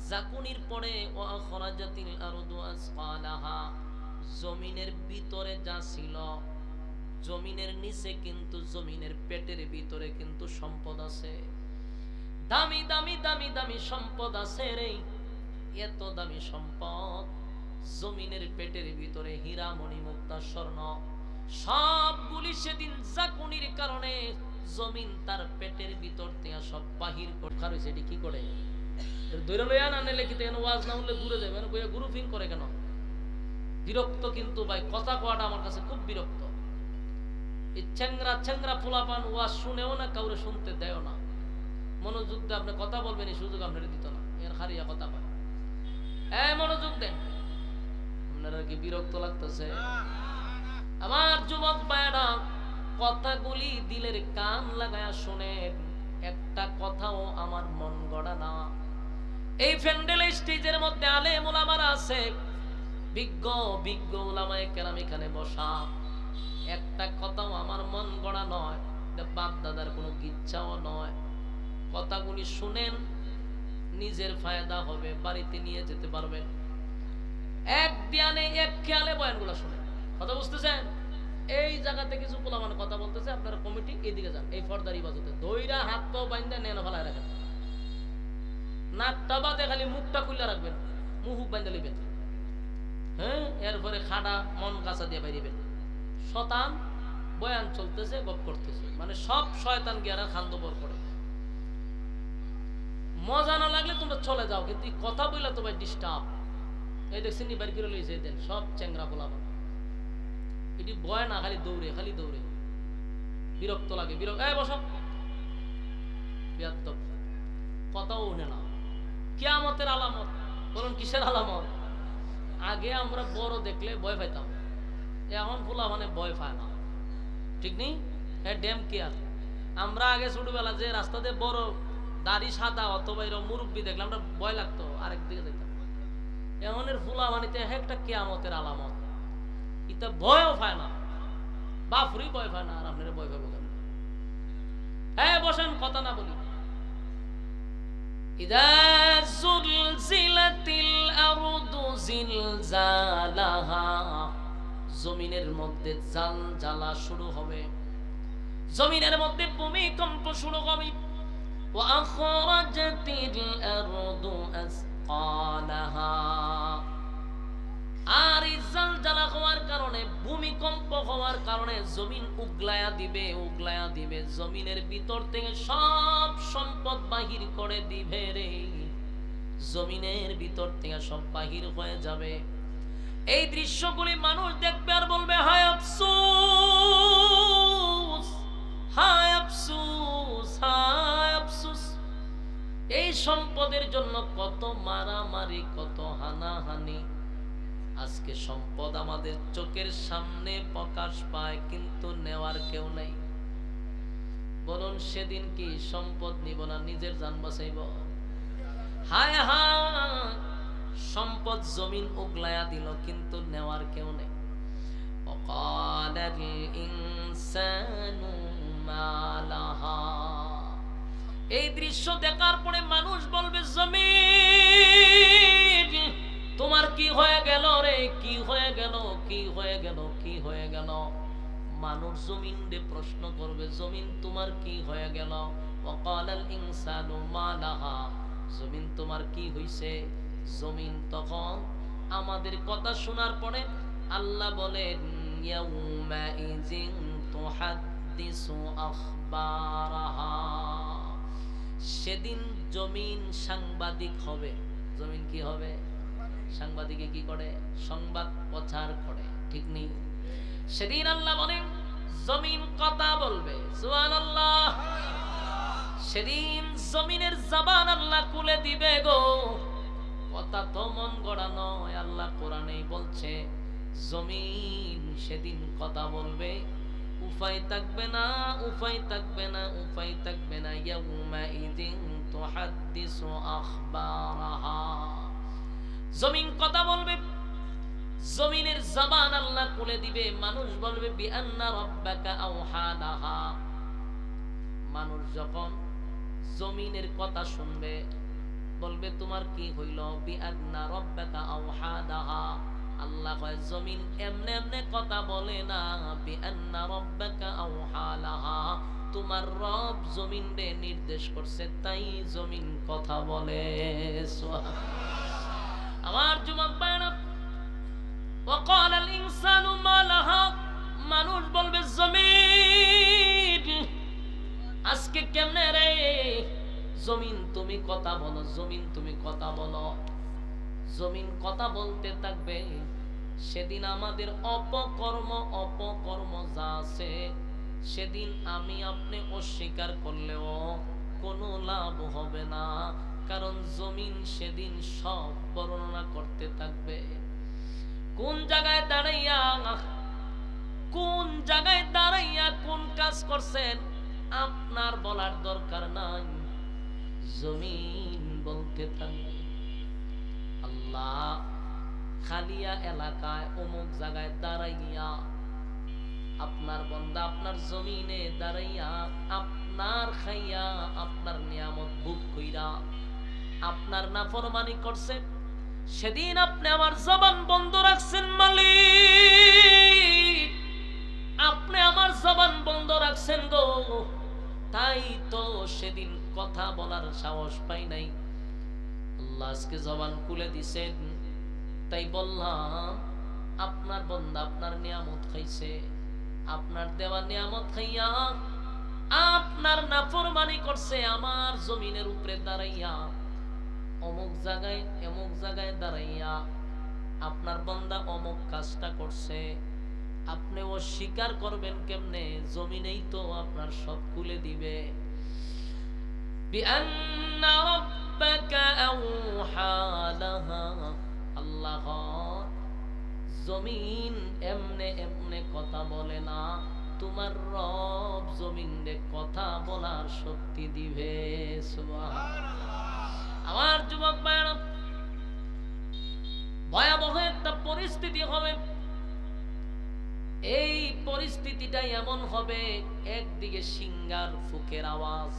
ঝাঁকুনির পরে ওয়া আখরাজাতিল আরদু আসকালাহা, জমিনের ভিতরে যা ছিল, জমিনের নিচে কিন্তু, জমিনের পেটের ভিতরে কিন্তু সম্পদ আছে, দামি দামি দামি দামি সম্পদ আছে রে। এত দামি সম্পদ জমিনের পেটের ভিতরে, হীরা মণি মুক্তা স্বর্ণ সবগুলি সেদিন ঝাঁকুনির কারণে জমিন তার পেটের ভিতর থেকে সব বাহির করে। সেটি কি করে? ধরে লইয়া না নিলে কি তেন ওয়াজ না হলে দূরে যাবে মানে কইয়া গ্রুপিং করে কেন বিরক্ত কিন্তু ভাই কথা কোয়াটা আমার কাছে খুব বিরক্ত এই চ্যাংরা পোলাপান ওয়াজ শুনেও না কাউরে শুনতে দেয় না মনোযোগ দিয়ে আপনি কথা বলবেন এই সুযোগ আপনার দিত না এর হারিয়া কথা কয় মনোযোগ দেন আপনারা কি বিরক্ত লাগতেছে আমার যুবক ভাইরা কথাগুলি দিলের কান লাগায়া শুনেন একটা কথাও আমার মন গড়া না এই প্যান্ডেল স্টেজের মধ্যে আলেম ওলামারা আছে বিজ্ঞ ওলামায়ে কেরাম এখানে বসা একটা কথাও আমার মন গড়া নয় এটা বাপ দাদার কোনো ইচ্ছাও নয় কথাগুলি শুনেন নিজের ফায়দা হবে বাড়িতে নিয়ে যেতে পারবেন এক ধ্যানে এক খেয়ালে বয়ানগুলো শুনেন কথা বুঝতেছেন এই জায়গাতে কিছু পোলামান কথা বলতেছে আপনারা কমিটি এইদিকে যান এই ফর্দার ইবাদতে দইরা হাত পাও বাইন্দা নেন ফেলায় রাখেন নাকটা বাদে খালি মুখটা খুলে রাখবেন মুখ বাইন্দা লিবেন হ্যাঁ এরপরে খাড়া মন কাঁচা দিয়ে বাইরিবেন শতান বয়ান চলতেছে গপ করতেছে মানে সব শয়তান গিয়ারা খান্দবর করে মজা না লাগলে তোমরা চলে যাও কিন্তু কথা বললে তো ভাই ডিস্টার্ব এই দেখছেন নি বাড়ি করে লইছে দেন সব চ্যাংরা পোলাপান এটি বয় না খালি দৌড়ে বিরক্ত লাগে বসো বিয়াদ্দব কথাও উঠে না কিয়ামতের আলামত বলুন কিসের আলামত আগে আমরা বড় দেখলে ভয় পাইতাম এখন পোলা মানে ভয় পায় না ঠিক নেই হ্যাঁ ড্যাম কেয়ার আমরা আগে ছোটবেলা যে রাস্তাতে বড় দাড়ি সাদা অথবা এরকম মুরব্বী দেখলে আমরা ভয় লাগতো আরেক দিকে যেতাম এমনের ফুলা মানিতে একটা কিয়ামতের আলামত এটা ভয়ও পায় না বাফুরি ভয় পায় না আর আপনারা ভয় পাবো কেন হ্যাঁ বসেন কথা না বলি ইদা জুলজিলাতিল আরদু জিলজালাহা জমিনের মধ্যে জালজালা শুরু হবে জমিনের মধ্যে ভূমিকম্প শুরু হবে ওয়া আখরাজাতিল আরদু আসকালাহা আর জালজালা হওয়ার কারণে ভূমিকম্প হওয়ার কারণে জমিন উগলায়া দিবে জমিনের ভিতর থেকে সব সম্পদ বাহির করে দিবে রে জমিনের ভিতর থেকে সব বাহির হয়ে যাবে এই দৃশ্যগুলি মানুষ দেখবে আর বলবে হায় আফসোস হায় আফসোস হায় আফসোস এই সম্পদের জন্য কত মারামারি কত হানাহানি আজকে সম্পদ আমাদের চোখের সামনে প্রকাশ পায় কিন্তু নেওয়ার কেউ নাই বলুন সেদিন কি সম্পদ নিব না নিজের জান বাঁচাইব হায় হায় সম্পদ জমিন উগলায়া দিল কিন্তু নেওয়ার কেউ নেই ওয়াকালাল ইনসানু মা লাহা এই দৃশ্য দেখার পরে মানুষ বলবে জমিন তোমার কি হয়ে গেল রে কি হয়ে গেল মানুষ জমিন রে প্রশ্ন করবে জমিন তোমার কি হয়ে গেল ওয়াকালাল ইনসানু মা লাহা জমিন তোমার কি হইছে জমিন তখন আমাদের কথা শোনার পরে আল্লাহ বলেন ইয়াউমা ইযিন তুহাদ্দিসু আখবারাহা সেদিন জমিন সাংবাদিক হবে জমিন কি হবে সাংবাদিকে কি করে সংবাদ প্রচার করে ঠিক নেই সেদিন আল্লাহ বলেন জমিন কথা বলবে সুবহানাল্লাহ সেদিন জমিনের জবান আল্লাহ খুলে দিবে গো কথা তো মন গড়া নয় আল্লাহ কোরআনেই বলছে জমিন সেদিন কথা বলবে উপায় থাকবে না ইয়াউমা ইযিন তুহাদ্দিসু আখবারাহা জমিন কথা বলবে জমিনের জবান আল্লাহ খুলে দিবে মানুষ বলবে বিআন্না রাব্বাকা আওহা লাহা মানুষ যখন জমিনের কথা শুনবে বলবে তোমার কি হইল বিআন্না রাব্বাকা আওহা লাহা আল্লাহ কয় জমিন এমনে এমনে কথা বলে না বিআন্না রাব্বাকা আওহা লাহা তোমার রব জমিন রে নির্দেশ করছে তাই জমিন কথা বলে আমার যুবক ভাইরা ওয়াকালাল ইনসানু মা লাহা মানুষ বলবে জমিন আজকে কেমনে রে জমিন তুমি কথা বলো, জমিন তুমি কথা বলো। জমিন কথা বলতে থাকবে। সেদিন আমাদের অপকর্ম যা আছে, সেদিন আমি আপনি অস্বীকার করলেও কোনো লাভ হবে না, কারণ জমিন সেদিন সব বর্ণনা করতে থাকবে। কোন জায়গায় দাঁড়াইয়া, কোন জায়গায় দাঁড়াইয়া কোন কাজ করছেন আপনার বলার দরকার নাই, জমিন বলতে থাকবে। আল্লাহ খালিয়া এলাকায় অমুক জায়গায় দাঁড়াইয়া আপনার বান্দা আপনার জমিনে দাঁড়াইয়া আপনার খাইয়া আপনার নিয়ামত ভোগ কইরা আপনার নাফরমানি করছে, সেদিন আপনি আমার জবান বন্ধ রাখছেন মালিক, আপনি আমার জবান বন্ধ রাখছেন গো, তাই তো সেদিন কথা বলার সাহস পাই নাই। আল্লাহ আজকে জবান খুলে দিছেন, তাই বললাম আপনার বান্দা আপনার নিয়ামত খাইছে, আপনার দেওয়া নিয়ামত খাইয়া আপনার নাফরমানি করছে, আমার জমিনের উপরে দাঁড়াইয়া অমুক জায়গায় এমুক জায়গায় দাঁড়াইয়া আপনার বান্দা অমুক কাজটা করছে, আপনি অস্বীকার করবেন কেমনে? জমিনেই তো আপনার সব খুলে দিবে। বিআন্না রাব্বাকা আওহা লাহা, আল্লাহ জমিন এমনে এমনে কথা বলে না, তোমার রব জমিনে কথা বলার শক্তি দিবে। সুবহানাল্লাহ। আমার যুবক ভাইরা, ভয়াবহ একটা পরিস্থিতি হবে। এই পরিস্থিতিটা এমন হবে, একদিকে সিংহার ফুকের আওয়াজ,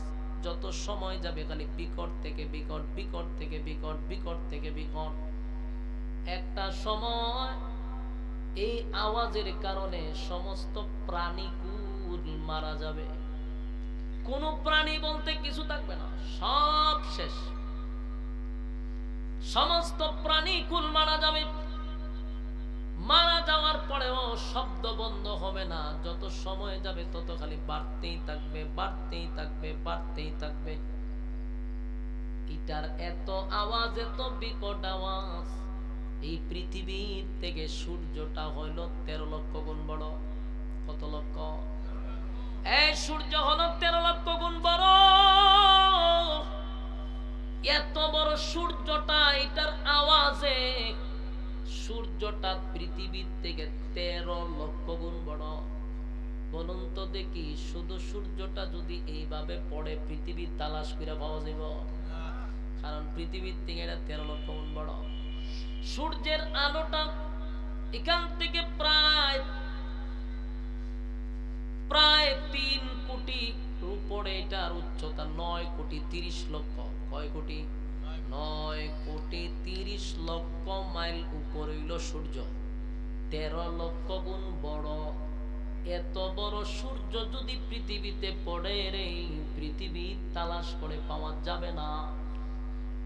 যত সময় যাবে খালি বিকট থেকে বিকট, বিকট থেকে বিকট, বিকট থেকে বিকট। একটা সময় এই আওয়াজের কারণে সমস্ত প্রাণীকুল মারা যাবে, কোনো প্রাণী বলতে কিছু থাকবে না, সব শেষ। সমস্ত প্রাণীকুল মারা যাবে। মারা যাওয়ার পরেও শব্দ বন্ধ হবে না, যত সময় যাবে তত খালি বাড়তেই থাকবে, বাড়তেই থাকবে, বাড়তেই থাকবে। এটার এত আওয়াজ, এত বিকট আওয়াজ, এই পৃথিবীর থেকে সূর্যটা হইল 13 লক্ষ গুণ বড়। কত লক্ষ? এই সূর্য হলো 13 লক্ষ গুণ বড়। এত বড় সূর্যটা, এটার আওয়াজে সূর্যটা পৃথিবীর থেকে 13 লক্ষ গুণ বড়। বলুন তো দেখি, শুধু সূর্যটা যদি এইভাবে পড়ে পৃথিবীর তালাশ করে পাওয়া যাব? কারণ পৃথিবীর থেকে এটা 13 লক্ষ গুণ বড়। সূর্যের আলোটা এখান থেকে প্রায় 3 কোটি উপরে, এটার উচ্চতা 9 কোটি 30 লক্ষ। কয় কোটি? 9 কোটি 30 লক্ষ মাইল উপরে হইল সূর্য, 13 লক্ষ গুণ বড়। এত বড় সূর্য যদি পৃথিবীতে পড়ে রে, পৃথিবী তালাশ করে পাওয়া যাবে না।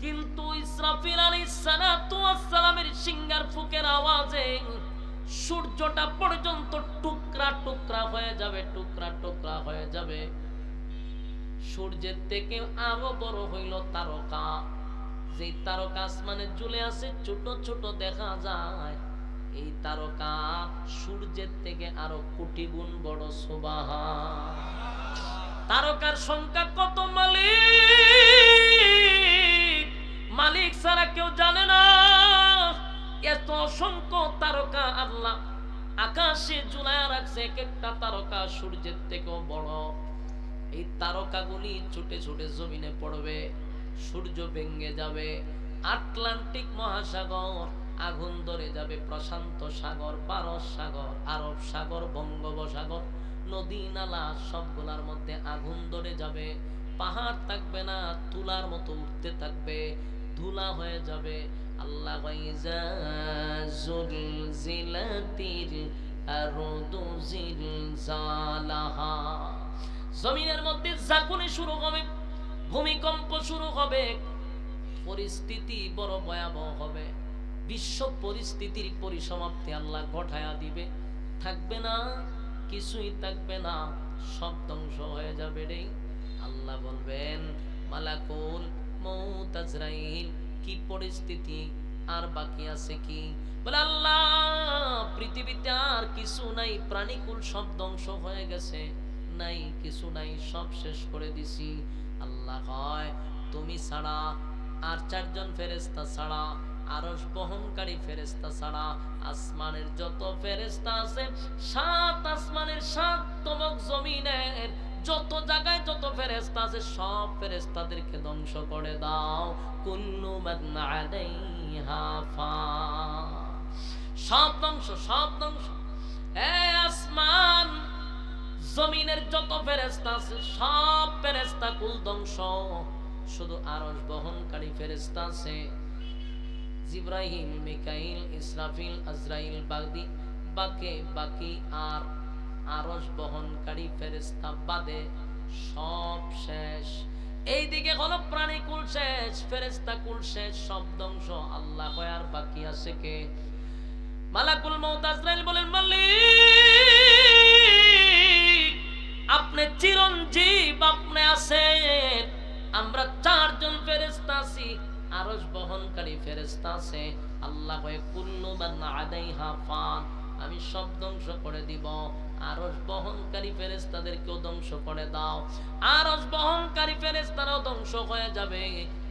কিন্তু ইসরাফিল আলাইহিস সালাতু ওয়াস সালামের সিংহার ফুকের আওয়াজে সূর্যটা পর্যন্ত টুকরা টুকরা হয়ে যাবে, টুকরা টুকরা হয়ে যাবে। সূর্যের থেকে আরো বড় হইল তারকা, যে তারকা আসমানে ঝুলে আছে, ছোট ছোট দেখা যায়, এই তারকা সূর্যের থেকে আরো কোটি গুণ বড়। সুবহান। তারকার সংখ্যা কত মালিক? মালিক ছাড়া কেউ জানে না। এত অসংখ্য তারকা আল্লাহ আকাশে ঝুলায়া রাখছে, এক একটা তারকা সূর্যের থেকেও বড়। এই তারকাগুলি ছুটে ছুটে জমিনে পড়বে, সূর্য ভেঙে যাবে, আটলান্টিক মহাসাগর আগুন ধরে যাবে, প্রশান্ত সাগর, পারস সাগর, আরব সাগর, বঙ্গোপসাগর, নদী নালা সবগুলার মধ্যে আগুন ধরে যাবে। পাহাড় থাকবে না, তুলার মতো উঠতে থাকবে, ধুলা হয়ে যাবে। আল্লাহ ওয়াইজা জুলজিলাতিল আরদু জিলজালাহা, জমিনের মধ্যে ঝাঁকুনি শুরু হবে, ভূমিকম্প শুরু হবে, পরিস্থিতি বড় ভয়াবহ হবে। বিশ্ব পরিস্থিতির পরিসমাপ্তি আল্লাহ ঘটায়া দিবে, থাকবে না, কিছুই থাকবে না, সব ধ্বংস হয়ে যাবে রে। আল্লাহ বলবেন, মালাকুল মউত আজরাইল, কি পরিস্থিতি, আর বাকি আছে কি? বলে আল্লাহ পৃথিবীতে আর কিছু নাই, প্রাণীকুল সব ধ্বংস হয়ে গেছে, নাই কিছু নাই, সব শেষ করে দিছি। আল্লাহ কয় তুমি ছাড়া আর 4 জন ফেরেশতা ছাড়া, আরশ বহনকারী ফেরেশতা ছাড়া আসমানের যত ফেরেশতা আছে, 7 আসমানের 7 তমক জমিনের যত জায়গায় যত ফেরেশতা আছে, সব ফেরেশতাদেরকে ধ্বংস করে দাও। কুল্লু মান আলাইহা ফান, সব ধ্বংস, সব ধ্বংস। এই আসমান জমিনের যত ফেরেশতা আছে, সব ফেরেশতা কুল ধ্বংস। শুধু আরশ বহনকারী ফেরেশতা আছে, জিবরাইল, মিকাইল, ইসরাফিল, আজরাইল বাকি আর আরশ বহনকারী ফেরেশতা বাদে সব শেষ। এইদিকে হলো প্রাণীকুল শেষ, ফেরেশতা কুল শেষ, সব ধ্বংস। আল্লাহ কয় আর বাকি আছে কে? মালাকুল মউত আজরাইল বলেন মালিক আপনি চিরঞ্জীব, আপনি আছেন, আমরা 4 জন ফেরেশতা আছি, আরশ বহনকারী ফেরেশতা আছে। আল্লাহ কয় কুল্লু মান আলাইহা ফান, আমি সব ধ্বংস করে দিব, আরশ বহনকারী ফেরেশতাদেরকেও ধ্বংস করে দাও। আরশ বহনকারী ফেরেশতারাও ধ্বংস হয়ে যাবে,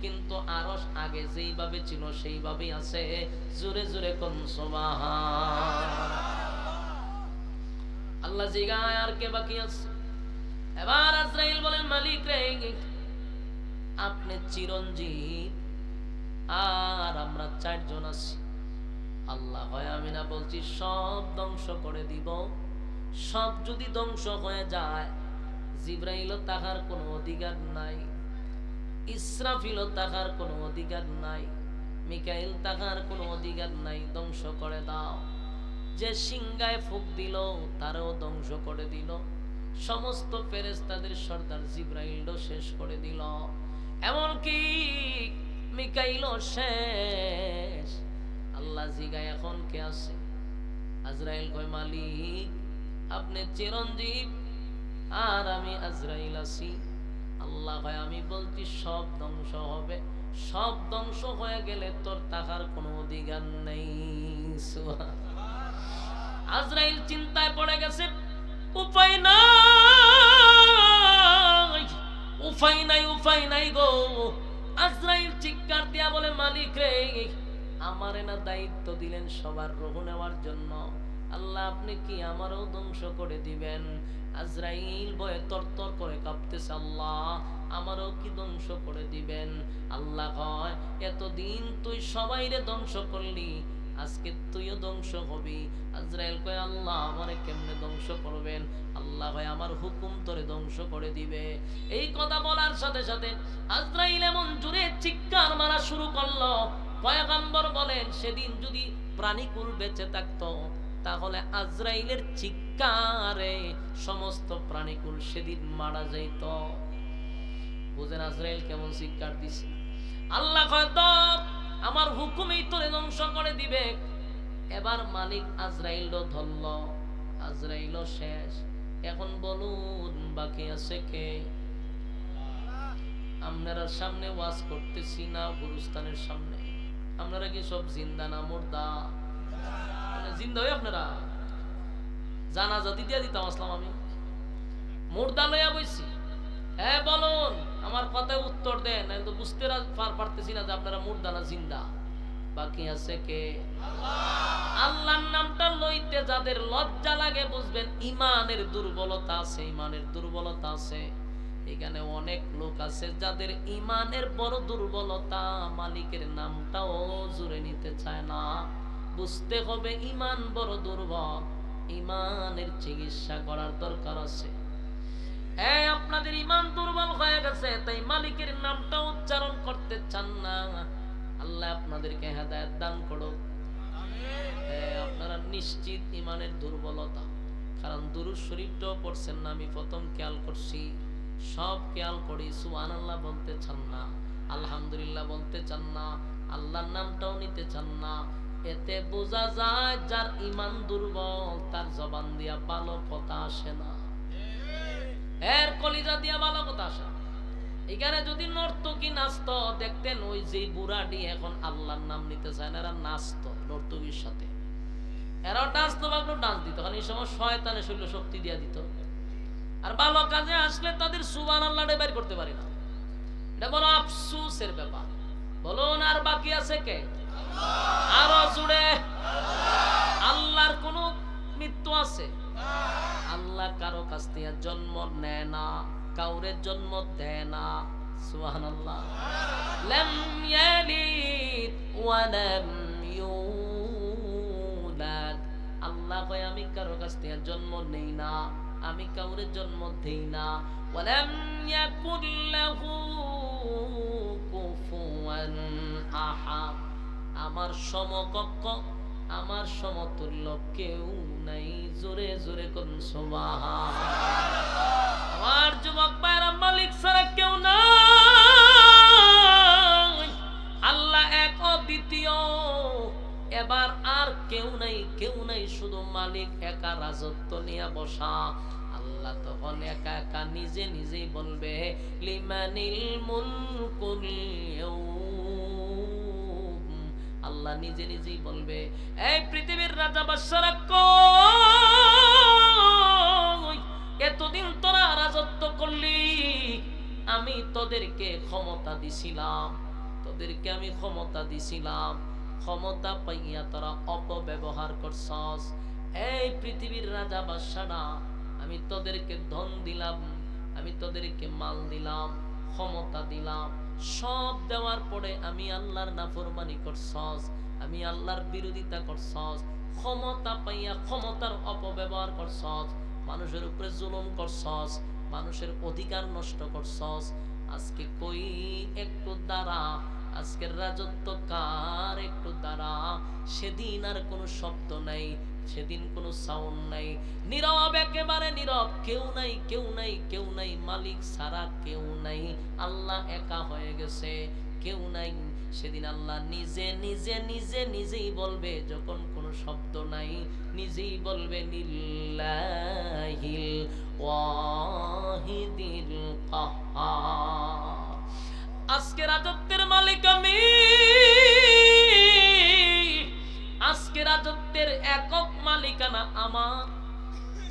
কিন্তু আরশ আগে যেইভাবে ছিল সেইভাবেই আছে। জোরে জোরে কোন সুবহান। আল্লাহ জিগায় আর কে বাকি আছে? এবার আজরাইল বলেন মালিক রে আপনি চিরঞ্জীব, আর আমরা 4 জন আছি। আল্লাহ হয় আমি না বলছি সব ধ্বংস করে দিব। সব যদি ধ্বংস হয়ে যায়, জিবরাইলও তাহার কোনো অধিকার নাই, ইসরাফিলও তাহার কোনো অধিকার নাই, মিকাইল তাহার কোনো অধিকার নাই, ধ্বংস করে দাও। যে সিংহায় ফুঁক দিল তারও ধ্বংস করে দিল, সমস্ত ফেরেশতাদের সর্দার জিবরাইলও শেষ করে দিল, এমনকি মিকাইলও শেষ। আল্লাহ জিগায় এখন কে আছে? আজরাইল কয় মালিক আপনি চিরঞ্জীব, আর আমি আজরাইল আছি। আল্লাহ কয় আমি বলছি সব ধ্বংস হবে, সব ধ্বংস হয়ে গেলে তোর টাকার কোনো অধিকার নেই। আজরাইল চিন্তায় পড়ে গেছে, উপায় নাই, উপায় নাই, উপায় নাই গো। আজরাইল চিৎকার দিয়া বলে মালিক রে আমারে না দায়িত্ব দিলেন সবার রূহ নেওয়ার জন্য, আল্লাহ আপনি কি আমারও ধ্বংস করে দিবেন? আজরাইল ভয়ে তরতর করে কাঁপতেছে, আল্লাহ আমারও কি ধ্বংস করে দিবেন? আল্লাহ কয় এতদিন তুই সবাইরে ধ্বংস করলি, আজকে তুইও ধ্বংস হবি। আজরাইল কয় আল্লাহ আমারে কেমনে ধ্বংস করবেন? আল্লাহ কয় আমার হুকুম তোরে ধ্বংস করে দিবে। এই কথা বলার সাথে সাথে আজরাইল এমন জোরে চিৎকার মারা শুরু করলো, পয়গম্বর বলেন সেদিন যদি প্রাণীকুল বেঁচে থাকতো তাহলে আজরাইলের চিৎকারে সমস্ত প্রাণীকুল সেদিন মারা যাইত। বুঝেন আজরাইল কেমন চিৎকার দিছে? আল্লাহ কয় তো আমার হুকুমেই তোরে ধ্বংস করে দিবে। এবার মালিক আজরাইলও ধরল, আজরাইলও শেষ। এখন বলুন বাকি আছে কে? আপনারা সামনে ওয়াজ করতেছি না গুরুস্থানের সামনে, আপনারা কি সব জিন্দা না মুর্দা? জিন্দা হয়ে আপনারা জানাজা দিয়া দিতাম আসলাম, আমি মুর্দা লইয়া বইছি। হ্যাঁ বলুন, আমার কথায় উত্তর দেন, আমি তো বুঝতে পারতেছি না যে আপনারা মুর্দা না জিন্দা। বাকি আছে কে? আল্লাহর নামটা লইতে যাদের লজ্জা লাগে বুঝবেন ইমানের দুর্বলতা আছে, ইমানের দুর্বলতা আছে। এখানে অনেক লোক আছে যাদের ইমানের বড় দুর্বলতা, মালিকের নামটাও জুড়ে নিতে চায় না। বুঝতে হবে ইমান বড় দুর্বল, ইমানের চিকিৎসা করার দরকার আছে। আপনাদের ইমান দুর্বল হয়ে গেছে, তাই মালিকের নামটা উচ্চারণ করতে চান না। আল্লাহ আপনাদেরকে হেদায়েত দান করুক। আপনারা নিশ্চিত ইমানের দুর্বলতা, কারণ দুরূদ শরীফটাও পড়ছেন না, আমি প্রথম খেয়াল করছি, সব খেয়াল করি। সুবহানাল্লাহ বলতে চান না, আলহামদুলিল্লাহ বলতে চান না, আল্লাহর নামটাও নিতে চান না। এতে বোঝা যায় যার ইমান দুর্বল তার জবান দিয়া ভালো কথা আসে না, এর কলিজা দিয়া ভালো কথা আসে। এখানে যদি নর্তকী নাচত দেখতেন ওই যে বুড়াটি এখন আল্লাহর নাম নিতে চায় না, এরা নাচতো নর্তকীর সাথে, এরাও নাচতো বাগলো ডান্স দিত, কারণ এই সময় শয়তানে শৈল্য শক্তি দিয়া দিত। আর ভালো কাজে আসলে তাদের সুবহানাল্লাহটা বের করতে পারি না। এটা বড় আফসোসের ব্যাপার। বলুন আর বাকি আছে কে? আরো জুড়ে। আল্লাহর কোন মৃত্যু আছে? আল্লাহ কারো কাছ থেকে জন্ম নেয় না, কাউরে জন্ম দেয় না। সুবহানাল্লাহ। লাম ইয়ালিদ ওয়া লাম ইউলাদ। আল্লাহ কয় আমি কারো কাছ থেকে জন্ম নেই না, আমি কাউরে জন্ম দেই না। ওয়ালাম ইয়াকুল লাহু কুফুয়ান আহাদ। আমার সমকক্ষ, আমার সমতুল্য কেউ নাই। জোরে জোরে কোন সুবহানাল্লাহ। আমার যুবক ভাইরা, মালিক ছাড়া কেউ নাই। আল্লাহ এক অদ্বিতীয়, এবার আর কেউ নাই, কেউ নাই, শুধু মালিক একা রাজত্ব নিয়ে বসা। আল্লাহ তখন একা একা নিজে নিজেই বলবে লিমানিল মুলকুল ইয়াউম। আল্লাহ নিজে নিজেই বলবে, এই পৃথিবীর রাজা বাদশারা কই? এতদিন তোরা রাজত্ব করলি, আমি তোদেরকে ক্ষমতা দিছিলাম, তোদেরকে আমি ক্ষমতা দিছিলাম, ক্ষমতা পাইয়া তোরা অপব্যবহার করছস। এই পৃথিবীর রাজা বাদশারা, আমি তোদেরকে ধন দিলাম, আমি তোদেরকে মাল দিলাম, ক্ষমতা দিলাম, সব দেওয়ার পরে আমি আল্লাহর নাফরমানি করছস, আমি আল্লাহর বিরোধিতা করছস। ক্ষমতা পাইয়া ক্ষমতার অপব্যবহার করছস, মানুষের উপরে জুলুম করছস, মানুষের অধিকার নষ্ট করছস। আজকে কই একটু দাঁড়া, আজকের রাজত্ব কার? একটু দাঁড়া। সেদিন আর কোনো শব্দ নাই, সেদিন কোনো সাউন্ড নাই, নীরব, একেবারে নীরব, কেউ নাই, কেউ নাই, কেউ নাই, মালিক ছাড়া কেউ নাই। আল্লাহ একা হয়ে গেছে, কেউ নাই। সেদিন আল্লাহ নিজে নিজে নিজে নিজেই বলবে, যখন কোনো শব্দ নাই, নিজেই বলবে লিল্লাহিল ওয়াহিদিল কাহ্হার। আজকে রাজত্বের মালিক আমি, আজকে রাজত্বের একক মালিকানা আমার,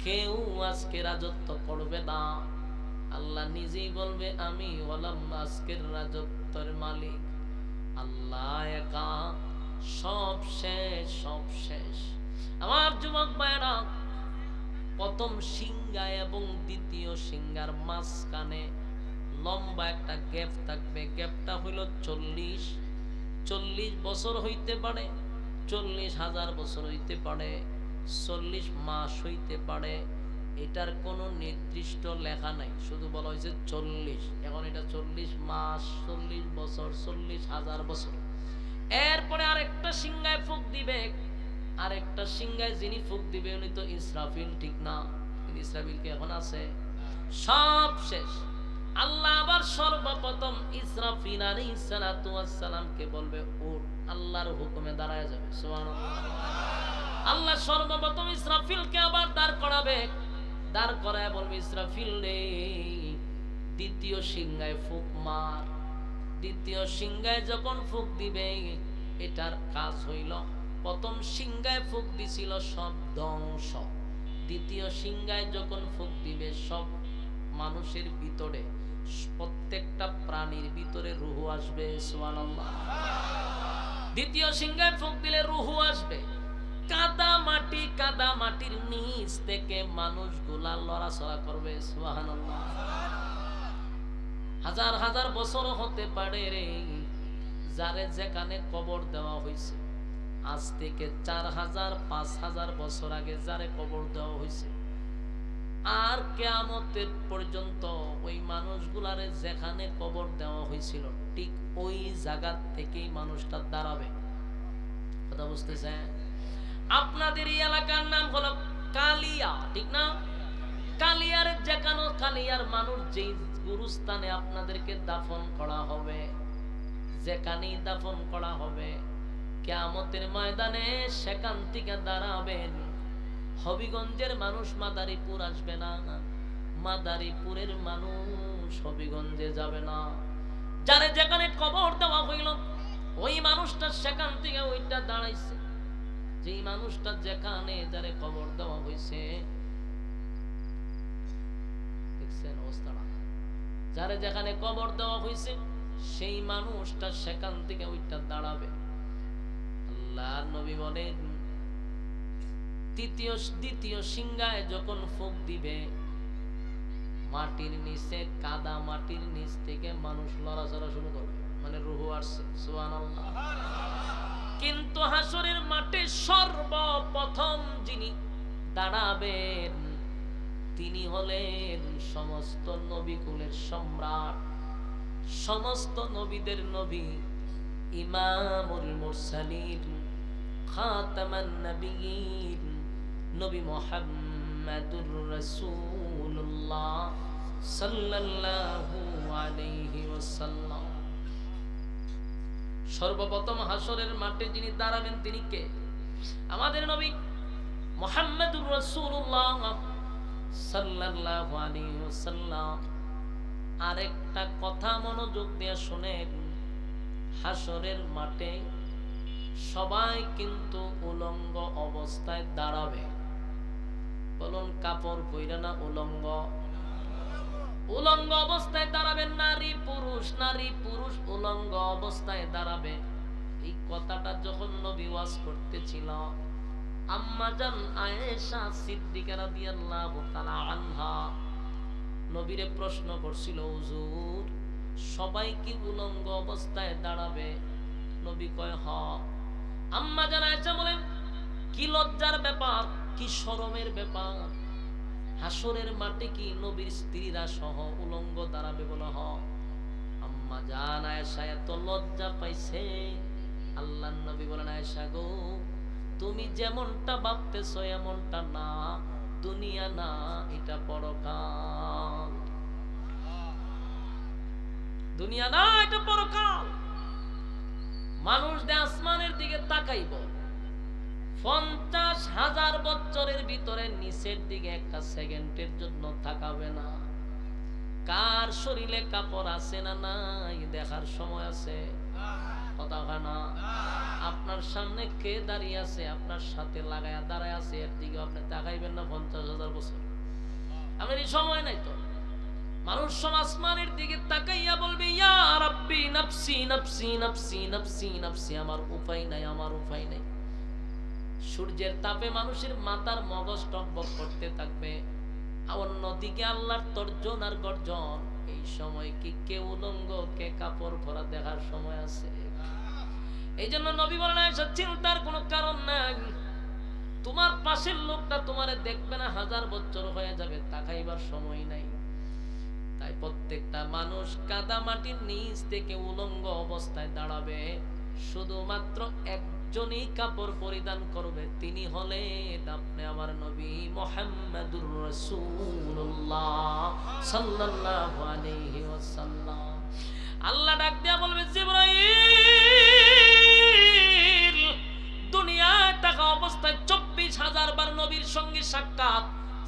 কেউ আজকে রাজত্ব করবে না। আল্লাহ নিজেই বলবে আমি হলাম আজকের রাজত্বের মালিক। আল্লাহ একা, সব শেষ, সব শেষ। আমার যুবক ভাইরা, প্রথম সিংহা এবং দ্বিতীয় সিংহার মাঝখানে লম্বা একটা গ্যাপ থাকবে। গ্যাপটা হইল 40 বছর হইতে পারে, 40,000 বছর হইতে পারে, 40 মাস হইতে পারে। এটার কোনো নির্দিষ্ট লেখা নাই, শুধু বলা হয়েছে 40। এখন এটা 40 মাস, 40 বছর, 40,000 বছর। এরপরে আরেকটা সিংহায় ফুঁক দিবে, আরেকটা সিংহায় যিনি ফুঁক দিবে উনি তো ইসরাফিল, ঠিক না? ইসরাফিল কি এখন আছে? সব শেষ। আল্লাহ আবার সর্বপ্রথম ইসরাফিল আলাইহিস সালাতু ওয়াস সালামকে বলবে উঠ, আল্লাহর হুকুমে দাঁড়ায় যাবে। সুবহানাল্লাহ। আল্লাহ সর্বপ্রথম ইসরাফিলকে আবার দাঁড় করাবে, দাঁড় করায় বলবে ইসরাফিল রে, দ্বিতীয় সিংহায় ফুঁক মার। দ্বিতীয় সিংহায় যখন ফুঁক দিবে, এটার কাজ হইল, প্রথম সিংহায় ফুঁক দিছিল সব ধ্বংস, দ্বিতীয় সিংহায় যখন ফুঁক দিবে সব মানুষের ভিতরে, প্রত্যেকটা প্রাণীর ভিতরে রূহ আসবে। সুবহানাল্লাহ। দ্বিতীয় সিংহায় ফুঁক দিলে রূহ আসবে। কাদা মাটি, কাদা মাটির নিচ থেকে মানুষগুলা লড়াচড়া করবে। সুবহানাল্লাহ। হাজার হাজার বছর হতে পারে রে, যারে যেখানে কবর দেওয়া হয়েছে, আজ থেকে 4000 5000 বছর আগে যারে কবর দেওয়া হয়েছে, আর কিয়ামতের পর্যন্ত ওই মানুষগুলারে যেখানে কবর দেওয়া হয়েছিল ঠিক ওই জায়গা থেকেই মানুষটা দাঁড়াবে। কথা বুঝতেছেন? আপনাদের এই এলাকার নাম হলো কালিয়া, ঠিক না? কালিয়ার যেখানে, কালিয়ার মানুষ যেই গুরুস্থানে আপনাদেরকে দাফন করা হবে, যেখানেই দাফন করা হবে, কিয়ামতের ময়দানে সেখান থেকে দাঁড়াবেন। হবিগঞ্জের মানুষ মাদারীপুর আসবে না, মাদারীপুরের মানুষ হবিগঞ্জে যাবে না। যারে যেখানে কবর দেওয়া হইল ওই মানুষটা সেখান থেকে ওইটা দাঁড়াইছে, যেই মানুষটা যেখানে যারে খবর দেওয়া হয়েছে, দেখছেন অবস্থাটা, যারে যেখানে কবর দেওয়া হয়েছে সেই মানুষটা সেখান থেকে ওইটা দাঁড়াবে। আল্লাহর নবী বলেন দ্বিতীয় সিংহায় যখন ফুঁক দিবে, মাটির নিচে কাদা মাটির নিচ থেকে মানুষ লড়াচড়া শুরু করবে, মানে রূহ আসছে। সুবহানাল্লাহ। কিন্তু হাসরের মাঠে সর্বপ্রথম যিনি দাঁড়াবেন তিনি হলেন সমস্ত নবীকুলের সম্রাট, সমস্ত নবীদের নবী, ইমামুল মুরসালিন, খাতামান নবিয়্যিন, নবী মুহাম্মাদুর রাসূলুল্লাহ সাল্লাল্লাহু আলাইহি ওয়াসাল্লাম। সর্বপ্রথম হাসরের মাঠে যিনি দাঁড়াবেন তিনি কে? আমাদের নবী মুহাম্মাদুর রাসূলুল্লাহ সাল্লাল্লাহু আলাইহি ওয়াসাল্লাম। আরেকটা কথা মনোযোগ দিয়ে শুনেন, হাসরের মাঠে সবাই কিন্তু উলঙ্গ অবস্থায় দাঁড়াবে। বলুন কাপড় পইরা না উলঙ্গ? উলঙ্গ অবস্থায় দাঁড়াবেন নারী পুরুষ উলঙ্গ অবস্থায় দাঁড়াবে। এই কথাটা যখন নবী ওয়াজ করতেছিল, আম্মা জান আয়েশা সিদ্দিকা রাদিয়াল্লাহু তাআলা আনহা নবীরে প্রশ্ন করছিল, হুজুর সবাই কি উলঙ্গ অবস্থায় দাঁড়াবে? নবী কয় হ। আম্মা জান আয়েশা বলেন কি লজ্জার ব্যাপার, কি শরমের ব্যাপার, হাসরের মাঠে কি নবীর স্ত্রীরা সহ উলঙ্গ দাঁড়াবে? বলে হ। আম্মা জান আয়েশা এত লজ্জা পাইছে, আল্লাহর নবী বলেন আয়েশা গো তুমি যেমনটা ভাবতেছো এমনটা না, দুনিয়া না এটা পরকাল। দুনিয়া না এটা পরকাল। মানুষ যে আসমানের দিকে তাকাইব 50,000 বছরের ভিতরে নিচের দিকে একটা সেকেন্ডের জন্য তাকাবে না। কার শরীরে কাপড় আছে না নাই দেখার সময় আছে? কথা হয় না? আপনার সামনে কে দাঁড়িয়ে আছে, আপনার সাথে লাগায়া দাঁড়ায় আছে, এর দিকে আপনি তাকাইবেন না 50,000 বছর? আপনার এই সময় নাই তো। মানুষ সব আসমানের দিকে তাকাইয়া বলবে ইয়া রাব্বি নাফসি নাফসি নাফসি নাফসি নাফসি, আমার উপায় নাই, আমার উপায় নাই। সূর্যের তাপে মানুষের মাথার মগজ টকবক করতে থাকবে, অন্যদিকে আল্লাহর তর্জন আর গর্জন। এই সময় কি কেউ উলঙ্গ কে কাপড় পরা দেখার সময় আছে? এই জন্য নবী বলেন আয়েশা চিন্তার কোনো কারণ নাই, তোমার পাশের লোকটা তোমারে দেখবে না 1000 বছর হয়ে যাবে, তাকাইবার সময় নাই। তাই প্রত্যেকটা মানুষ কাদা মাটির নিচ থেকে উলঙ্গ অবস্থায় দাঁড়াবে, শুধুমাত্র একজনই কাপড় পরিধান করবে, তিনি হলেন আপনি আমার নবী মুহাম্মাদুর রাসূলুল্লাহ সাল্লাল্লাহু আলাইহি ওয়াসাল্লাম। আল্লাহ ডাক দিয়া বলবে জিবরাইল, দুনিয়ায় থাকা অবস্থায় 24,000 বার নবীর সঙ্গে সাক্ষাৎ।